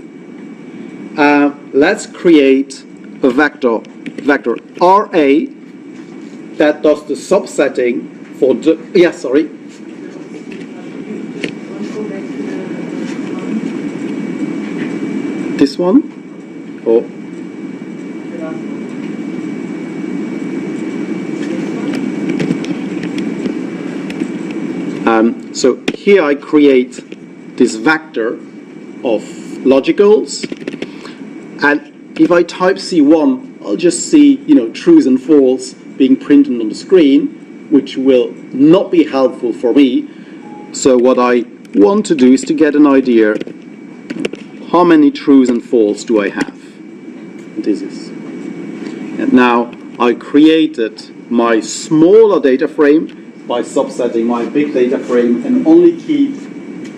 Let's create a vector RA that does the subsetting for the, this one? Or so here I create this vector of logicals, and if I type C1, I'll just see, trues and false being printed on the screen, which will not be helpful for me. So what I want to do is to get an idea, how many trues and false do I have? This is. And now I created my smaller data frame by subsetting my big data frame and only keep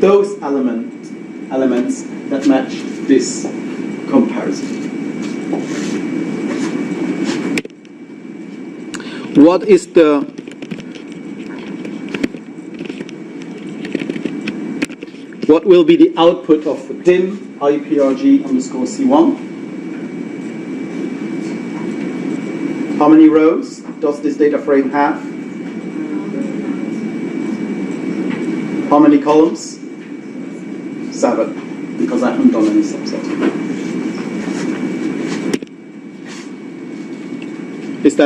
those elements that match this comparison. What will be the output of dim IPRG underscore C1? How many rows does this data frame have? How many columns? 7, because I haven't done any subsetting. Does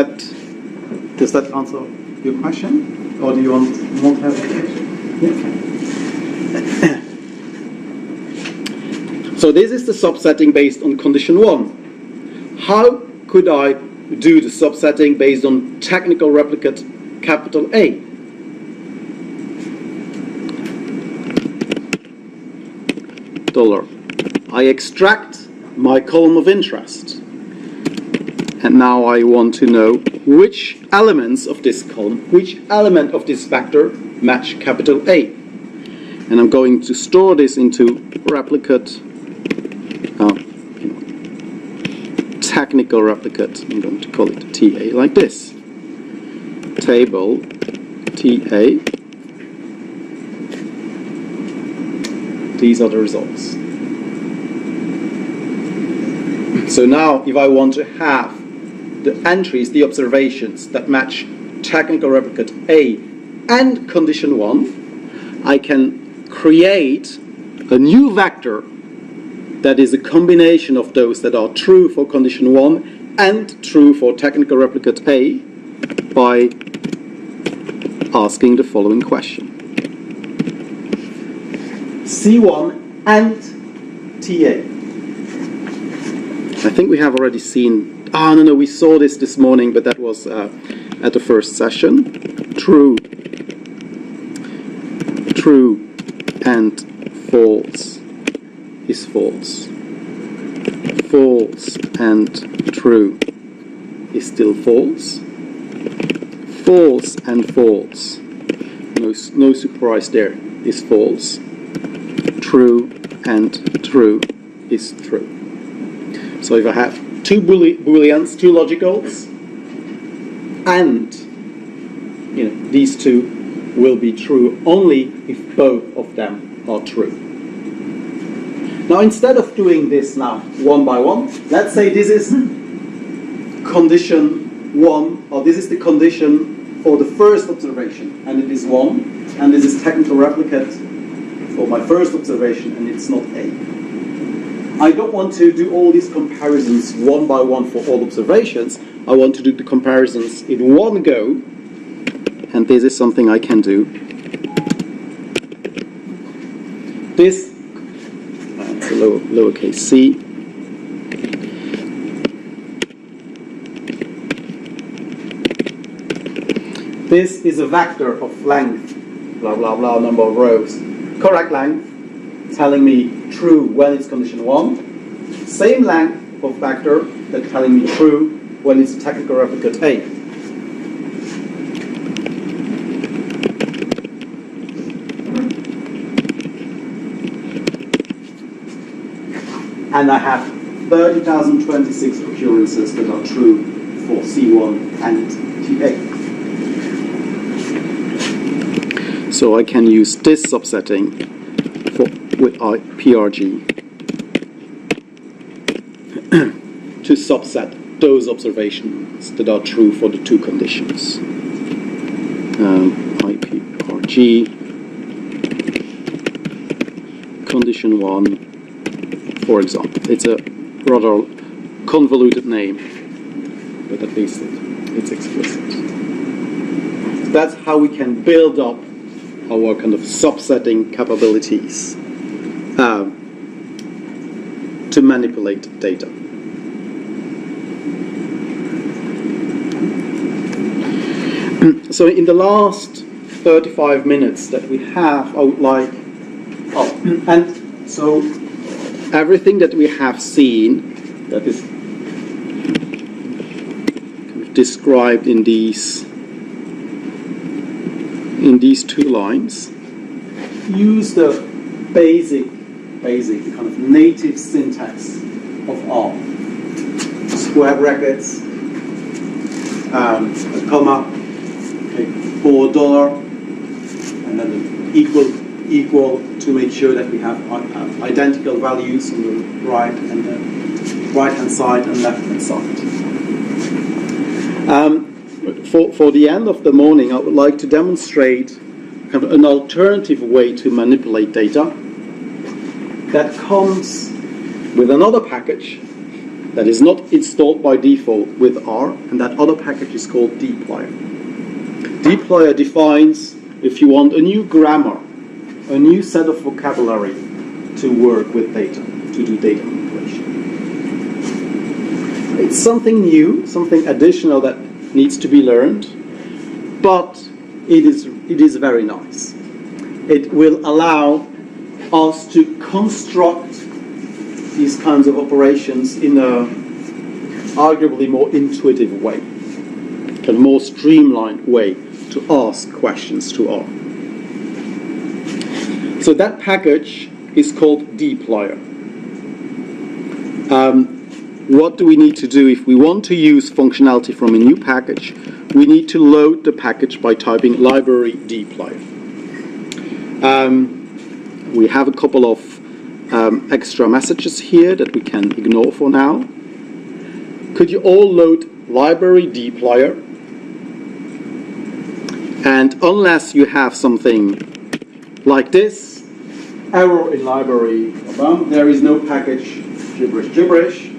that answer your question? Or do you want more clarification? Yeah. So this is the subsetting based on condition 1. How could I do the subsetting based on technical replicate capital A? $. I extract my column of interest. And now I want to know which elements of this column, which element of this vector match capital A. And I'm going to store this into replicate, technical replicate. I'm going to call it TA like this. Table TA These are the results. So now, if I want to have the entries, the observations that match technical replicate A and condition 1, I can create a new vector that is a combination of those that are true for condition 1 and true for technical replicate A by asking the following question. C1 and TA. I think we have already seen, no, we saw this morning, but that was at the first session. True and false is false. False and true is still false. False and false, no surprise there, is false. True and true is true. So if I have two booleans, two logicals, and these two will be true only if both of them are true. Now instead of doing this now one by one, let's say this is condition 1, or this is the condition for the first observation, and it is 1, and this is technical replicate for my first observation, and it's not A. I don't want to do all these comparisons one by one for all observations. I want to do the comparisons in one go, and this is something I can do. This, it's a lowercase c. This is a vector of length, blah, blah, blah, number of rows. Correct length, telling me true when it's condition 1. Same length of vector that telling me true when it's a technical replicate A. And I have 30,026 occurrences that are true for C1 and TA. So I can use this subsetting with PRG to subset those observations that are true for the two conditions. IPRG condition 1, for example. It's a rather convoluted name, but at least it's explicit. That's how we can build up our kind of subsetting capabilities to manipulate data. So in the last 35 minutes that we have, I would like, and so everything that we have seen that is kind of described in these two lines, use the basic kind of native syntax of R. Square brackets, a comma, for $, and then equal to make sure that we have identical values on the right and the right-hand side and left-hand side. For the end of the morning, I would like to demonstrate kind of an alternative way to manipulate data that comes with another package that is not installed by default with R, and that other package is called dplyr. Dplyr defines, if you want, a new grammar, a new set of vocabulary to work with data, to do data manipulation. It's something new, something additional that needs to be learned, but it is very nice. It will allow us to construct these kinds of operations in a arguably more intuitive way, a more streamlined way to ask questions to R. So that package is called dplyr. What do we need to do if we want to use functionality from a new package? We need to load the package by typing library dplyr. We have a couple of extra messages here that we can ignore for now. Could you all load library dplyr? And unless you have something like this, error in library, there is no package, gibberish.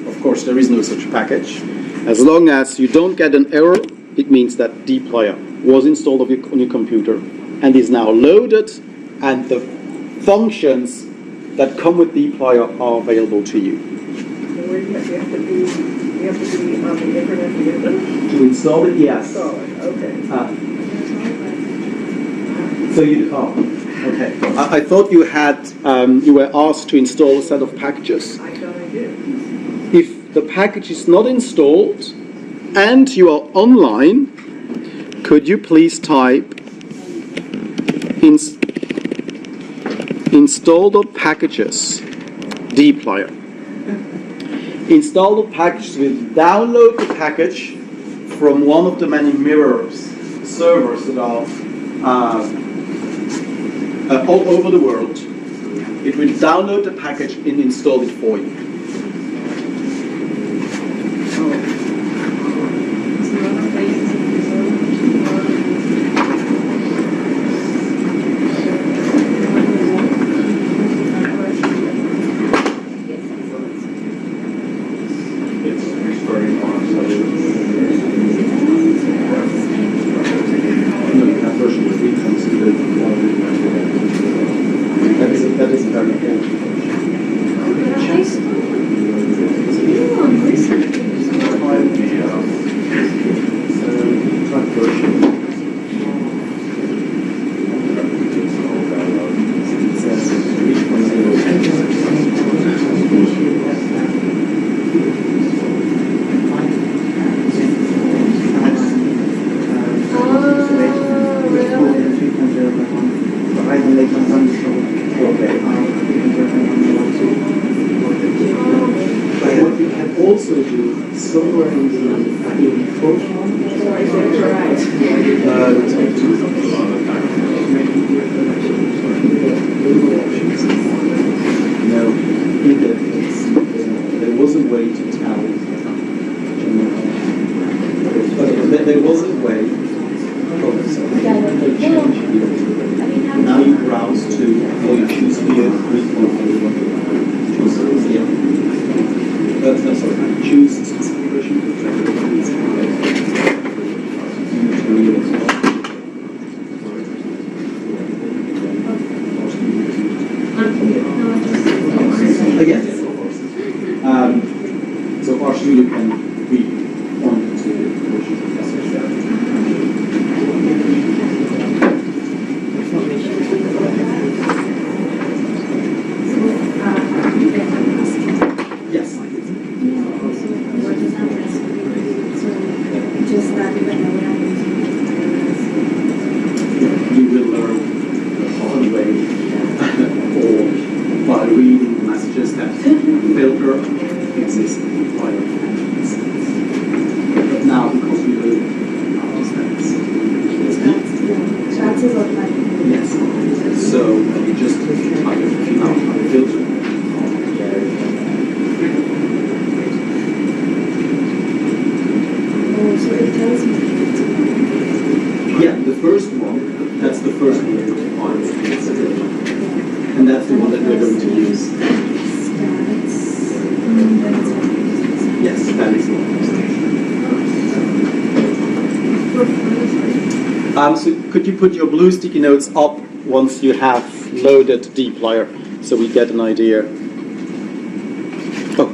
Of course, there is no such package. As long as you don't get an error, it means that dplyr was installed on your computer and is now loaded, and the functions that come with dplyr are available to you. Where you have to be on the internet to get this? To install it, yes. Install it, okay. So you, okay. I thought you had, you were asked to install a set of packages. I thought I did. If the package is not installed and you are online, could you please type install.packages dplyr. Install.packages will download the package from one of the many mirrors servers that are all over the world. It will download the package and install it for you. So could you put your blue sticky notes up once you have loaded dplyr, so we get an idea? Oh.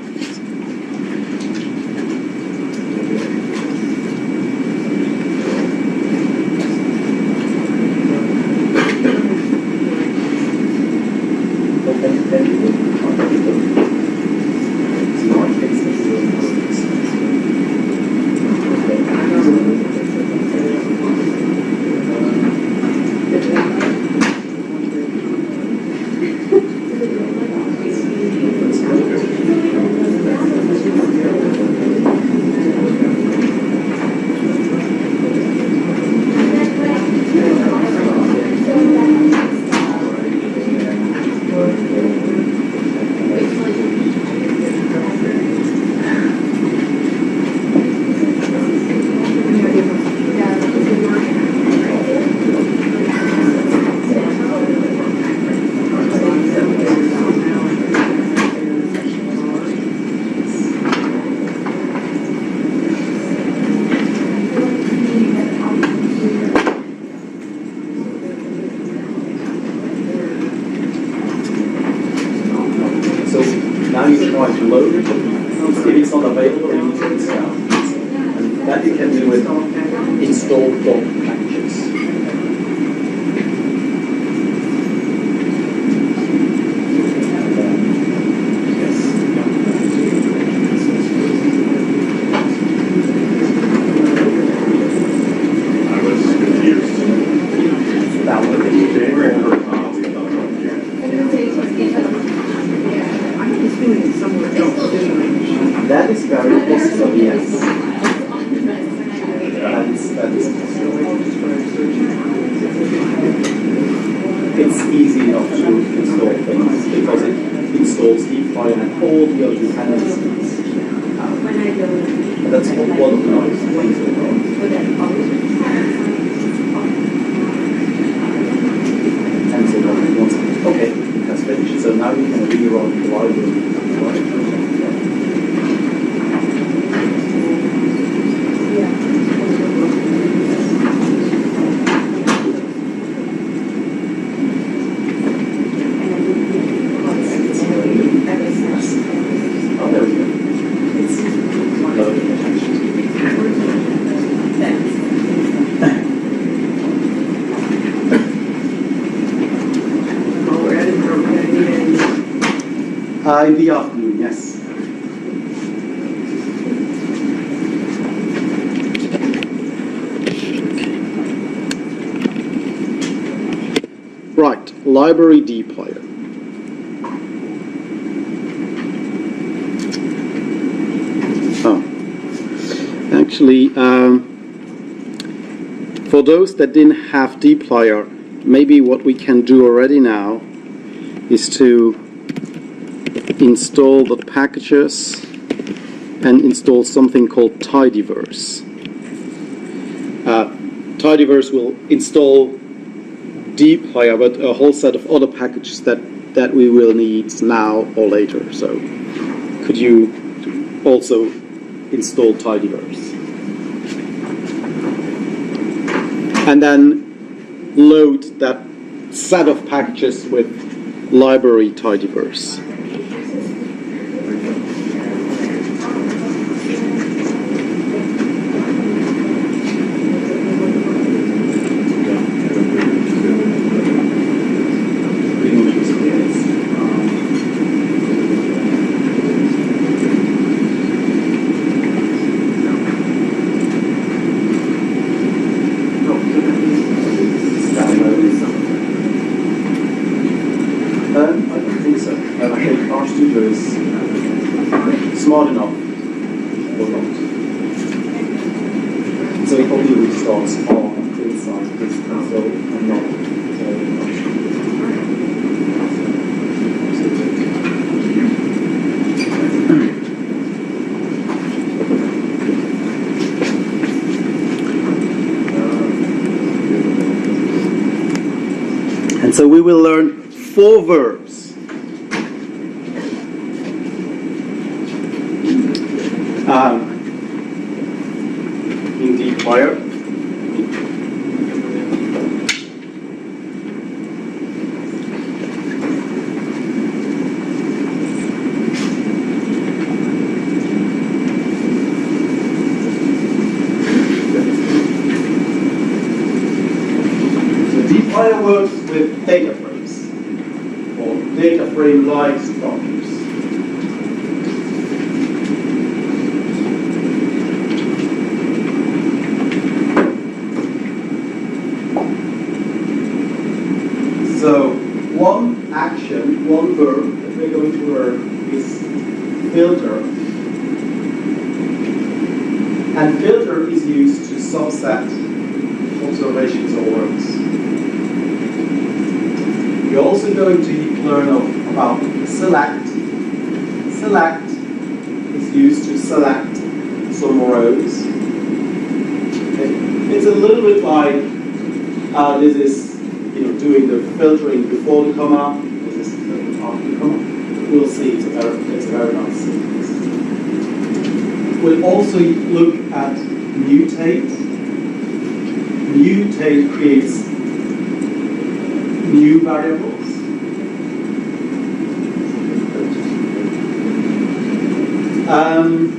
with Install package. install dot packages. I was confused. That would be I have this feeling it's somewhere else, didn't that is very possible, yes. That is possible. It's easy enough to install things because it installs dplyr and all the other dependencies. That's one of the nice things about it. And so once, okay, it has finished. So now we can rerun the library. Oh, there we go. It's loading Oh, we're adding our meeting. in the afternoon, yes. Right, library dplyr. Oh, actually, for those that didn't have dplyr, maybe what we can do already now is to install the packages and install something called tidyverse. Tidyverse will install dplyr, but a whole set of other packages that we will need now or later. So could you also install tidyverse? And then load that set of packages with library tidyverse. I don't think so. I think our studio is smart enough or not. So it only restarts on the inside this console and not And so we will learn 4 verbs. In dplyr. So dplyr works with data frames or data frame-like structures. So one action, one verb that we're going to learn is filter. And filter is used to subset observations or words. We're also going to learn about select. Select is used to select some rows. It's a little bit like this is doing the filtering before the comma. This is filtering after the comma. We'll see. It's a very nice sequence. We'll also look at mutate. Mutate creates new variables. And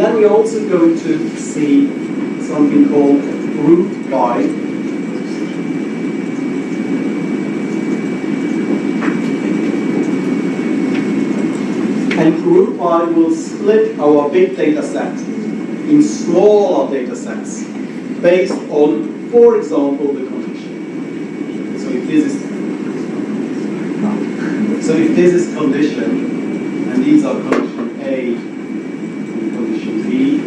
then we're also going to see something called group by. And group by will split our big data set in smaller data sets based on, for example, the condition. So if this is condition, and these are condition A and condition B,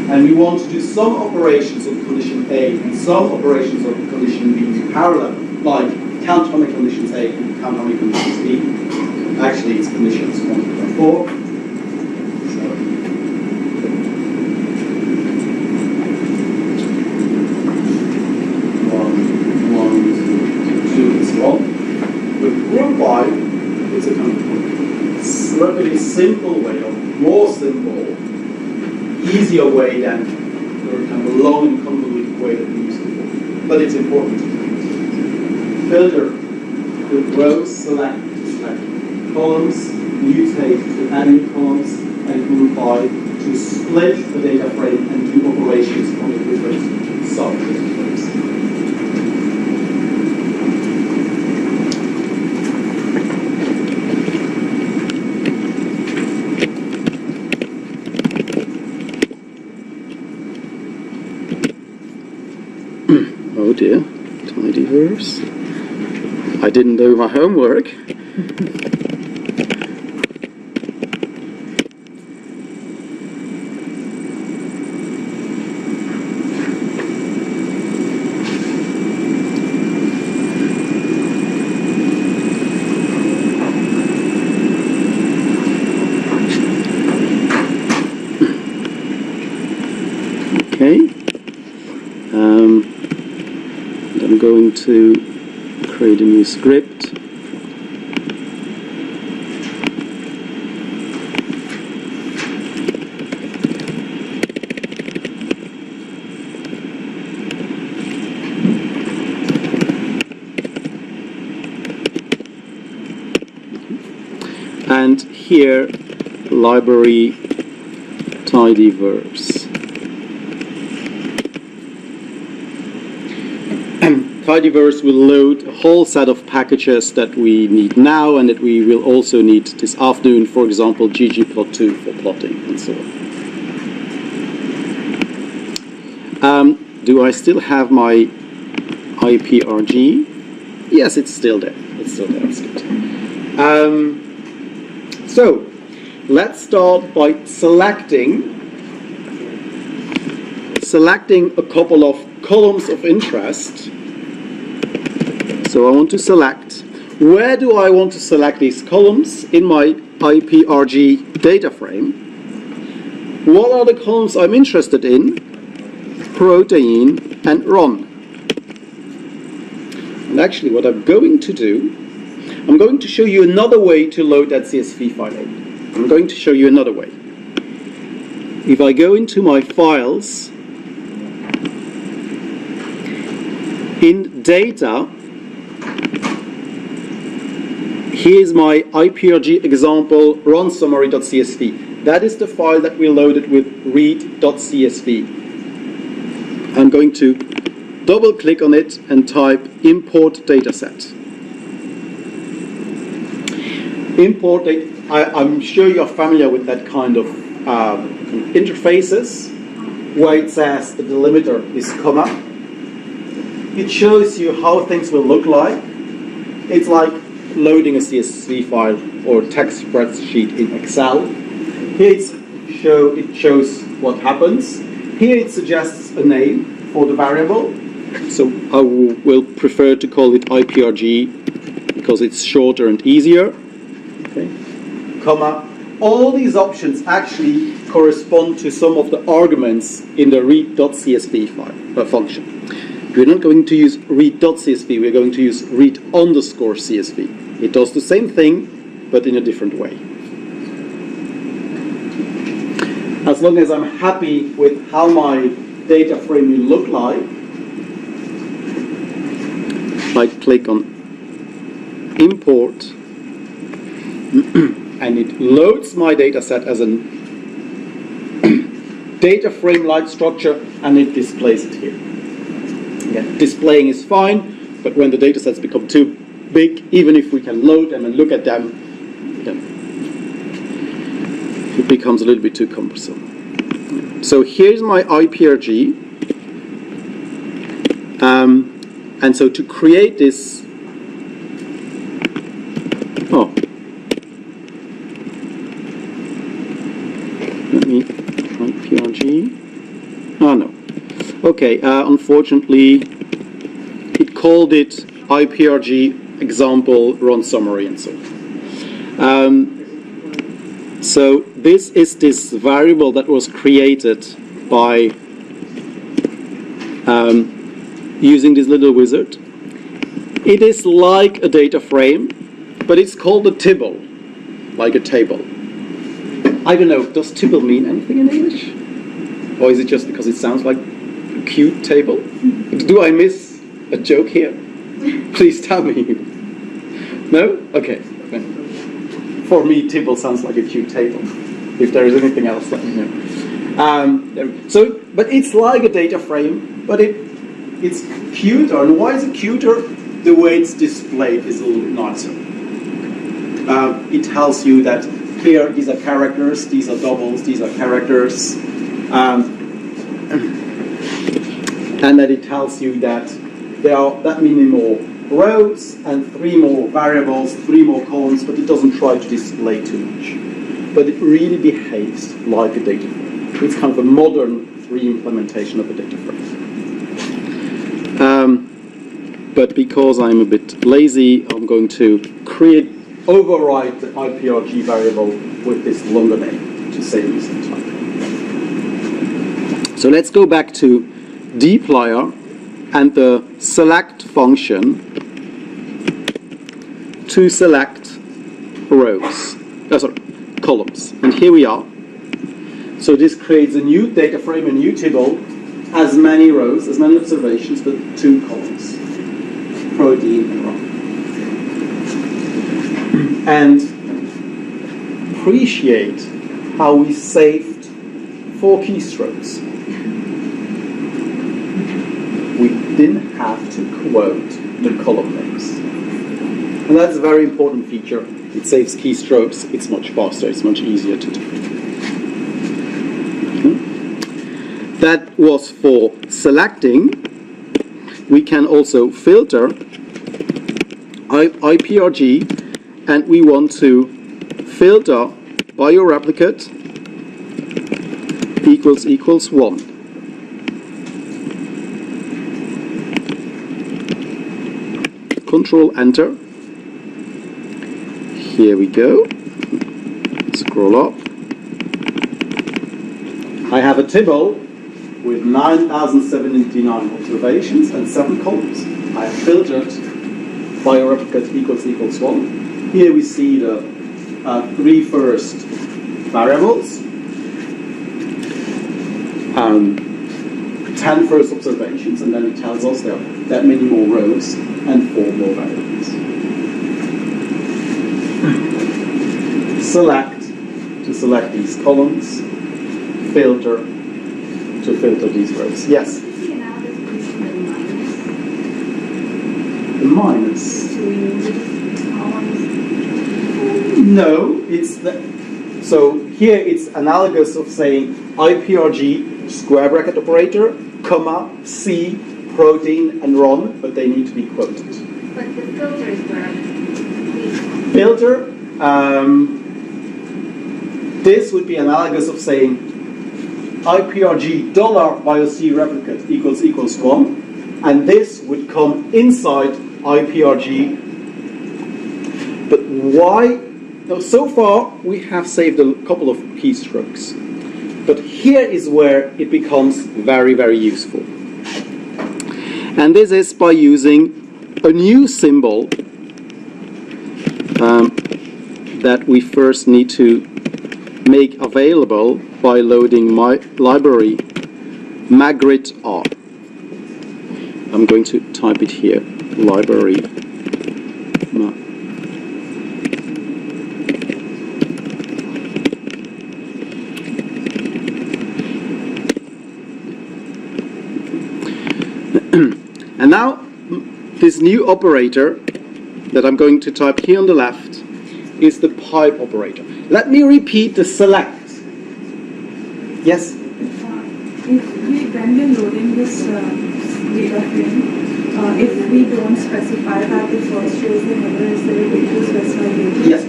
and we want to do some operations of condition A and some operations of condition B in parallel, like count how many conditions A and count how many conditions B. Actually, it's conditions 1 to 4. So, 1, 2, and so on. With group by, it's a kind of relatively simple way, or more simple, easier way than the kind of long and convoluted way that we used before. But it's important. Filter the rows, select columns, mutate to add new columns, and group by to split the data frame and do operations on the different sub-data frames. Oh dear, tidyverse. I didn't do my homework. I'm going to create a new script. And here, library tidyverse. Tidyverse will load a whole set of packages that we need now and that we will also need this afternoon, for example, ggplot2 for plotting and so on. Do I still have my IPRG? Yes, it's still there. It's still there, that's good. So, let's start by selecting a couple of columns of interest. So I want to select, where do I want to select these columns in my IPRG data frame? What are the columns I'm interested in? Protein and RON. And actually what I'm going to do, I'm going to show you another way to load that CSV file in. I'm going to show you another way. If I go into my files, in data, here's my IPRG example runsummary.csv. That is the file that we loaded with read.csv. I'm going to double click on it and type import dataset. Import data, I'm sure you're familiar with that kind of interfaces where it says the delimiter is comma. It shows you how things will look like. It's like loading a CSV file or text spreadsheet in Excel. Here it shows what happens. Here it suggests a name for the variable. So I will prefer to call it IPRG because it's shorter and easier. Okay. Comma. All these options actually correspond to some of the arguments in the read.csv file function. We're not going to use read.csv, we're going to use read_csv. It does the same thing, but in a different way. As long as I'm happy with how my data frame will look like, I click on import, and it loads my data set as an data frame-like structure, and it displays it here. Yeah, displaying is fine, but when the data sets become too big, even if we can load them and look at them, it becomes a little bit too cumbersome. So here's my IPRG. And so to create this, let me IPRG. Oh no. Okay, unfortunately, it called it IPRG example run summary and so on. So this is this variable that was created by using this little wizard. It is like a data frame, but it's called a tibble, like a table. I don't know, does tibble mean anything in English? Or is it just because it sounds like a cute table? Do I miss a joke here? Please tell me. No? Okay. For me, tibble sounds like a cute table. If there is anything else, let me know. But it's like a data frame, but it's cuter. And why is it cuter? The way it's displayed is a little bit nicer. It tells you that here, these are characters, these are doubles, these are characters. And that it tells you that there are that many more rows and 3 more variables, 3 more columns, but it doesn't try to display too much. But it really behaves like a data frame. It's kind of a modern re-implementation of a data frame. But because I'm a bit lazy, I'm going to override the IPRG variable with this longer name to save me some time. So let's go back to dplyr and the select function to select columns. And here we are. So this creates a new data frame, a new table, as many rows, as many observations, but 2 columns, protein and ROM. And appreciate how we saved 4 keystrokes. We didn't have to quote the column names. And that's a very important feature. It saves keystrokes, it's much faster, it's much easier to do. That was for selecting. We can also filter IPRG, and we want to filter bioreplicate equals 1. Control Enter. Here we go. Scroll up. I have a table with 9,079 observations and 7 columns. I have filtered bioreplicate equals 1. Here we see the 3 first variables, 10 first observations, and then it tells us there are that many more rows and 4 more variables. Select to select these columns, filter to filter these rows. Yes? Is the analysis using The minus. to remove columns? No, it's so here it's analogous of saying IPRG square bracket operator, comma, C, protein, and RON, but they need to be quoted. But the filter is where these Filter, this would be analogous of saying IPRG $BioC replicate equals 1, and this would come inside IPRG. But why? Now, so far we have saved a couple of keystrokes, but here is where it becomes very, very useful. And this is by using a new symbol that we first need to make available by loading my library magritte R. I'm going to type it here, library. And now this new operator that I'm going to type here on the left is the pipe operator. Let me repeat the select. Yes? When we're loading this data frame, if we don't specify that the first row is the header, is there a way to specify later? Yes.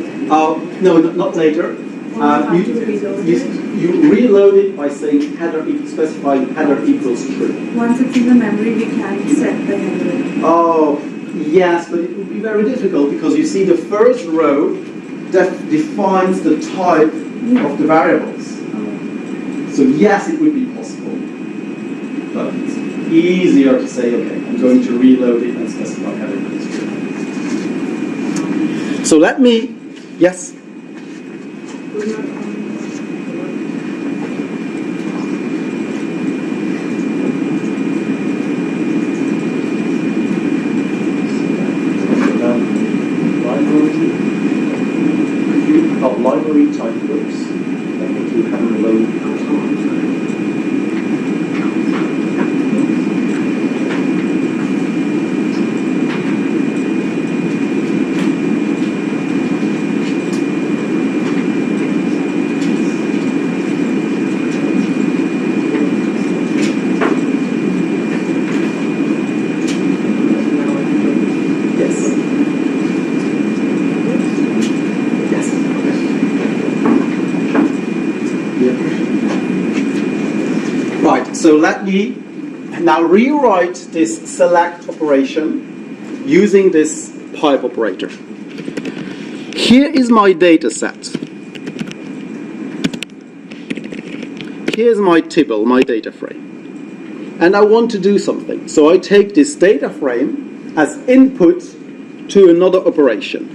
No, not later. You reload it by saying header, specifying header equals true. Once it's in the memory, we can set the header. Oh, yes, but it would be very difficult because you see the first row defines the type of the variables. So yes, it would be possible, but it's easier to say, okay, I'm going to reload it and specify header equals true. So let me, yes? Library type groups that you haven't loaded. So let me now rewrite this select operation using this pipe operator. Here is my data set. Here's my tibble, my data frame. And I want to do something. So I take this data frame as input to another operation.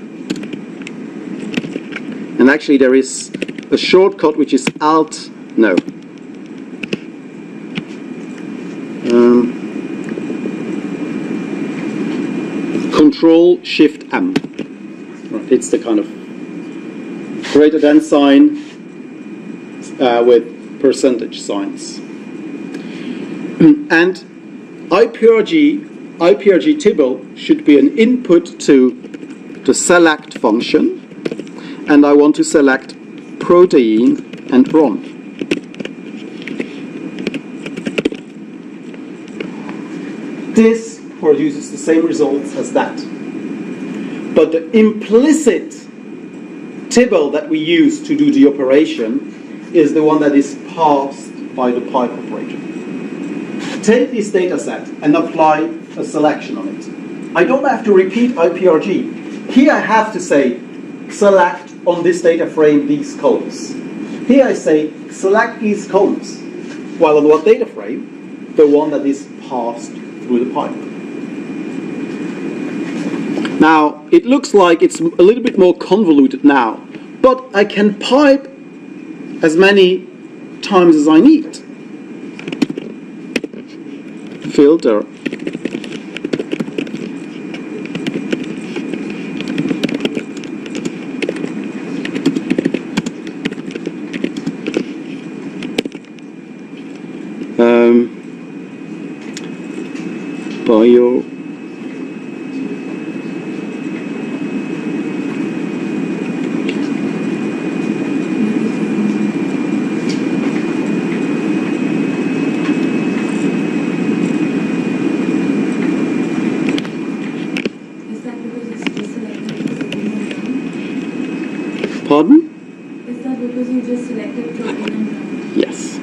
And actually there is a shortcut which is Alt, no. Control Shift M. Right, it's the kind of greater than sign with percentage signs. And IPRG tibble should be an input to the select function, and I want to select protein and run. This produces the same results as that. But the implicit tibble that we use to do the operation is the one that is passed by the pipe operator. Take this data set and apply a selection on it. I don't have to repeat IPRG. Here I have to say select on this data frame these columns. Here I say select these columns. While on what data frame? The one that is passed through the pipe. Now, it looks like it's a little bit more convoluted now, but I can pipe as many times as I need. Filter. Bio. Pardon? Is that because you just selected protein and run? Yes.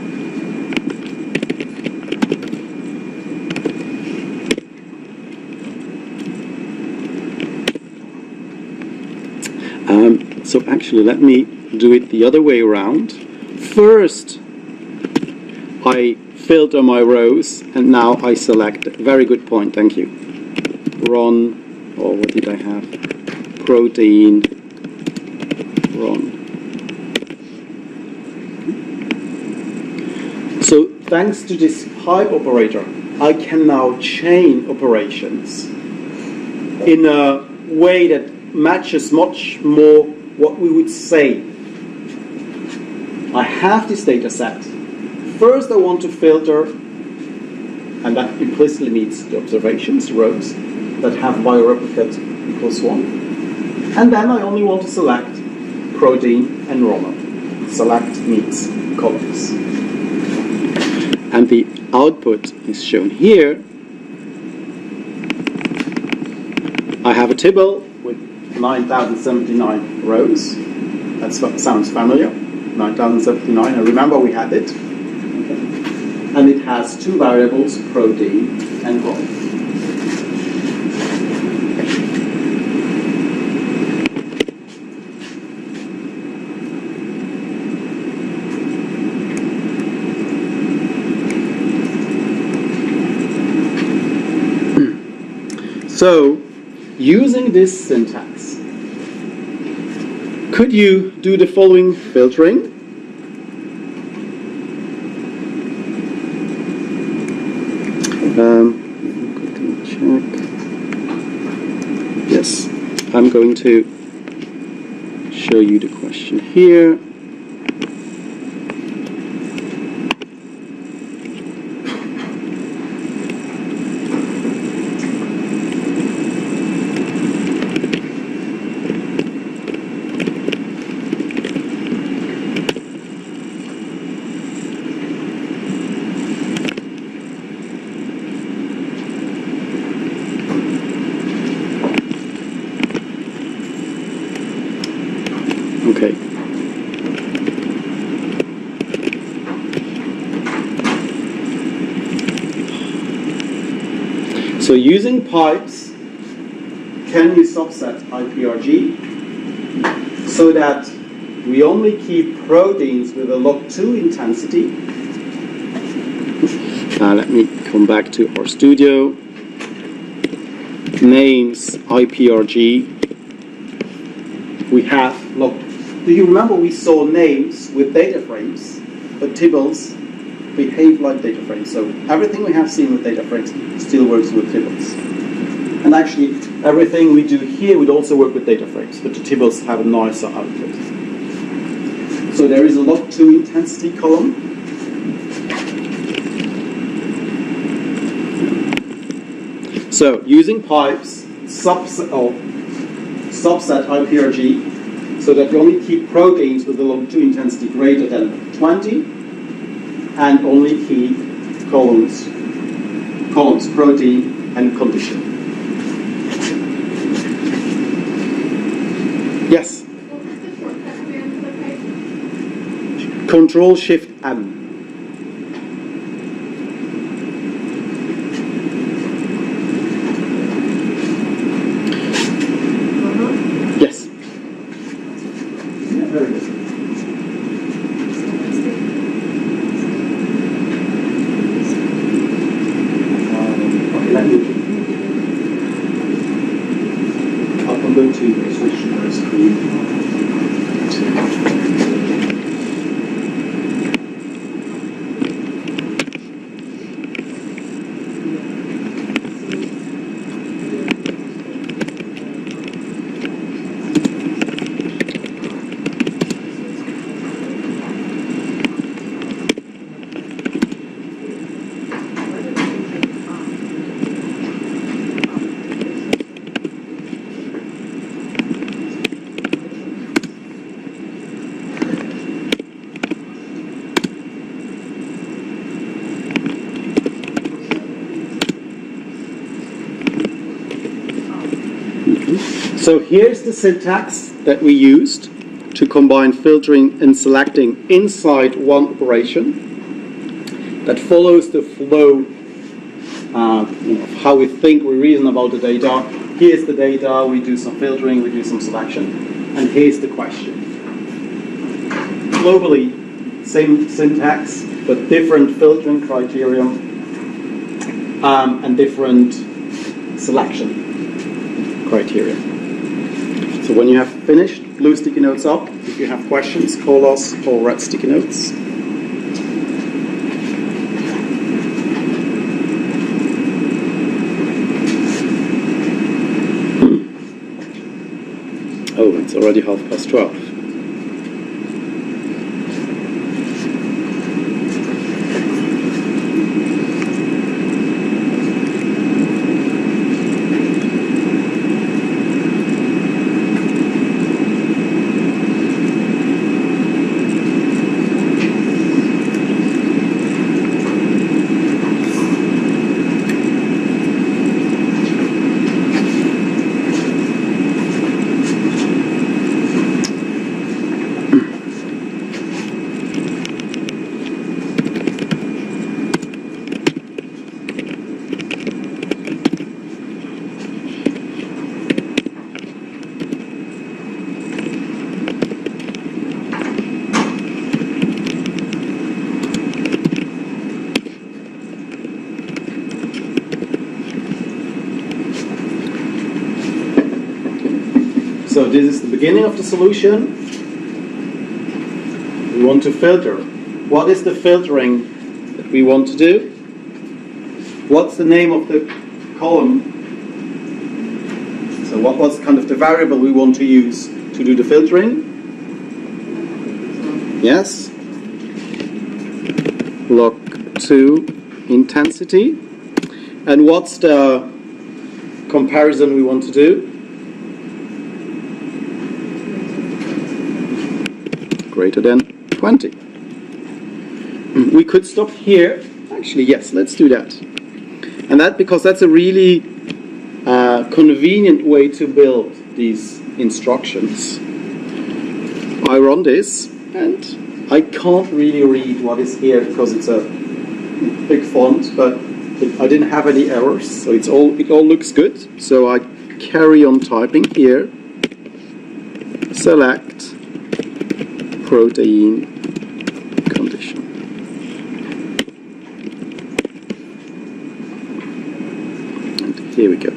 So actually, let me do it the other way around. First, I filter my rows, and now I select. Very good point, thank you. Run, or what did I have? Protein, run. So thanks to this pipe operator, I can now chain operations in a way that matches much more what we would say. I have this data set. First I want to filter and that implicitly means the observations, rows, that have bioreplicate equals 1. And then I only want to select protein and ROMA. Select means columns. And the output is shown here. I have a table with 9,079 rows. That sounds familiar. 9,079, and remember we had it. And it has two variables, protein and ROMA. So, using this syntax, could you do the following filtering? Quickly check. Yes, I'm going to show you the question here. Okay. So using pipes, can we subset IPRG so that we only keep proteins with a log2 intensity? Let me come back to our studio. Names IPRG. We have log. Do you remember we saw names with data frames, but tables behave like data frames. So everything we have seen with data frames still works with tables. And actually, everything we do here would also work with data frames, but the tables have a nicer output. So there is a log2 intensity column. So using pipes, subset IPRG, so that we only keep proteins with a log2 intensity greater than 20, and only keep columns protein and condition. Yes? What was the shortcut command for the pipe? Control-Shift-M. Yes? Yeah, very good. Okay, let me. I'm going to switch to my screen. So here's the syntax that we used to combine filtering and selecting inside one operation that follows the flow of how we think, we reason about the data. Here's the data, we do some filtering, we do some selection, and here's the question. Globally, same syntax, but different filtering criteria and different selection criteria. So when you have finished, blue sticky notes up. If you have questions, call us, or red sticky notes. Oh, it's already 12:30. So this is the beginning of the solution. We want to filter. What is the filtering that we want to do? What's the name of the column? So what's kind of the variable we want to use to do the filtering? Yes? log2 intensity. And what's the comparison we want to do? Greater than 20. We could stop here. Actually, yes, let's do that. And that because that's a really convenient way to build these instructions. I run this, and I can't really read what is here because it's a big font, but I didn't have any errors, so it all looks good. So I carry on typing here. Select protein condition. And here we go.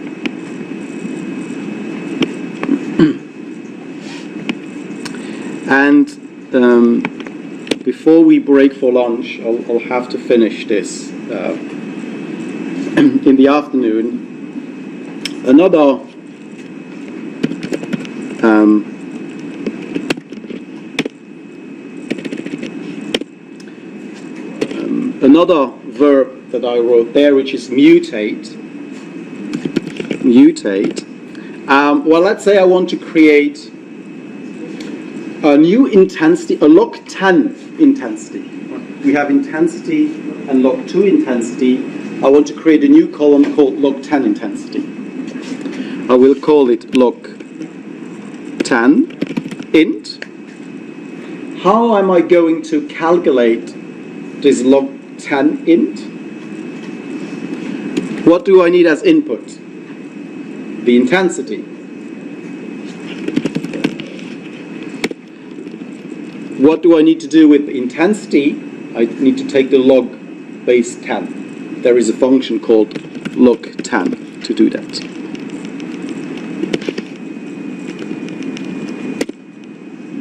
And before we break for lunch, I'll have to finish this in the afternoon. Another another verb that I wrote there, which is mutate. Mutate. Well, let's say I want to create a new intensity, a log10 intensity. We have intensity and log2 intensity. I want to create a new column called log10 intensity. I will call it log10 int. How am I going to calculate this log10 int? What do I need as input? The intensity. What do I need to do with the intensity? I need to take the log base 10. There is a function called log10 to do that.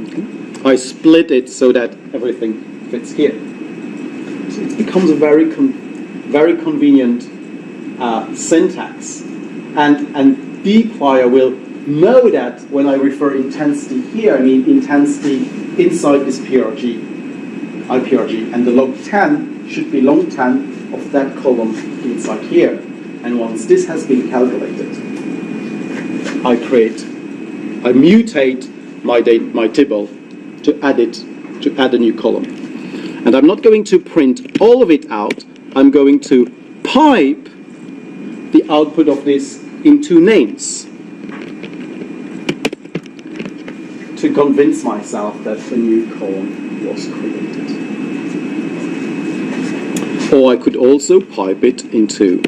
Okay. I split it so that everything fits here. So it becomes a very convenient syntax. And dplyr will know that when I refer intensity here, I mean intensity inside this IPRG, and the log10 should be log10 of that column inside here. And once this has been calculated, I mutate my table to add a new column. And I'm not going to print all of it out. I'm going to pipe the output of this into names to convince myself that a new column was created. Or I could also pipe it into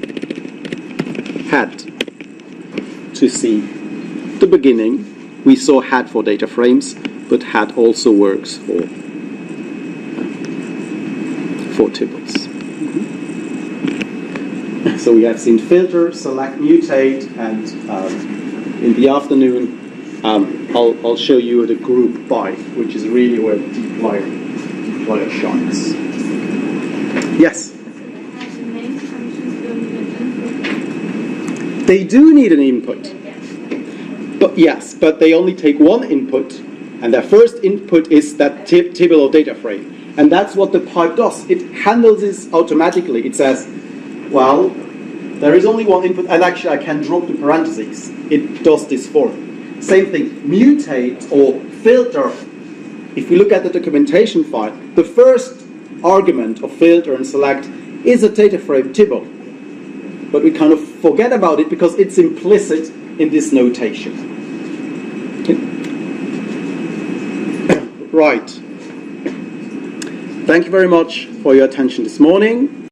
head to see the beginning. We saw head for data frames, but head also works for tables. So we have seen filter, select, mutate, and in the afternoon I'll show you the group by, which is really where dplyr shines. Yes? They do need an input. But yes, but they only take one input, and their first input is that table or data frame. And that's what the pipe does. It handles this automatically. It says, well, there is only one input, and actually I can drop the parentheses. It does this for me. Same thing, mutate or filter. If we look at the documentation file, the first argument of filter and select is a data frame table. But we kind of forget about it because it's implicit in this notation. Okay. Right. Thank you very much for your attention this morning.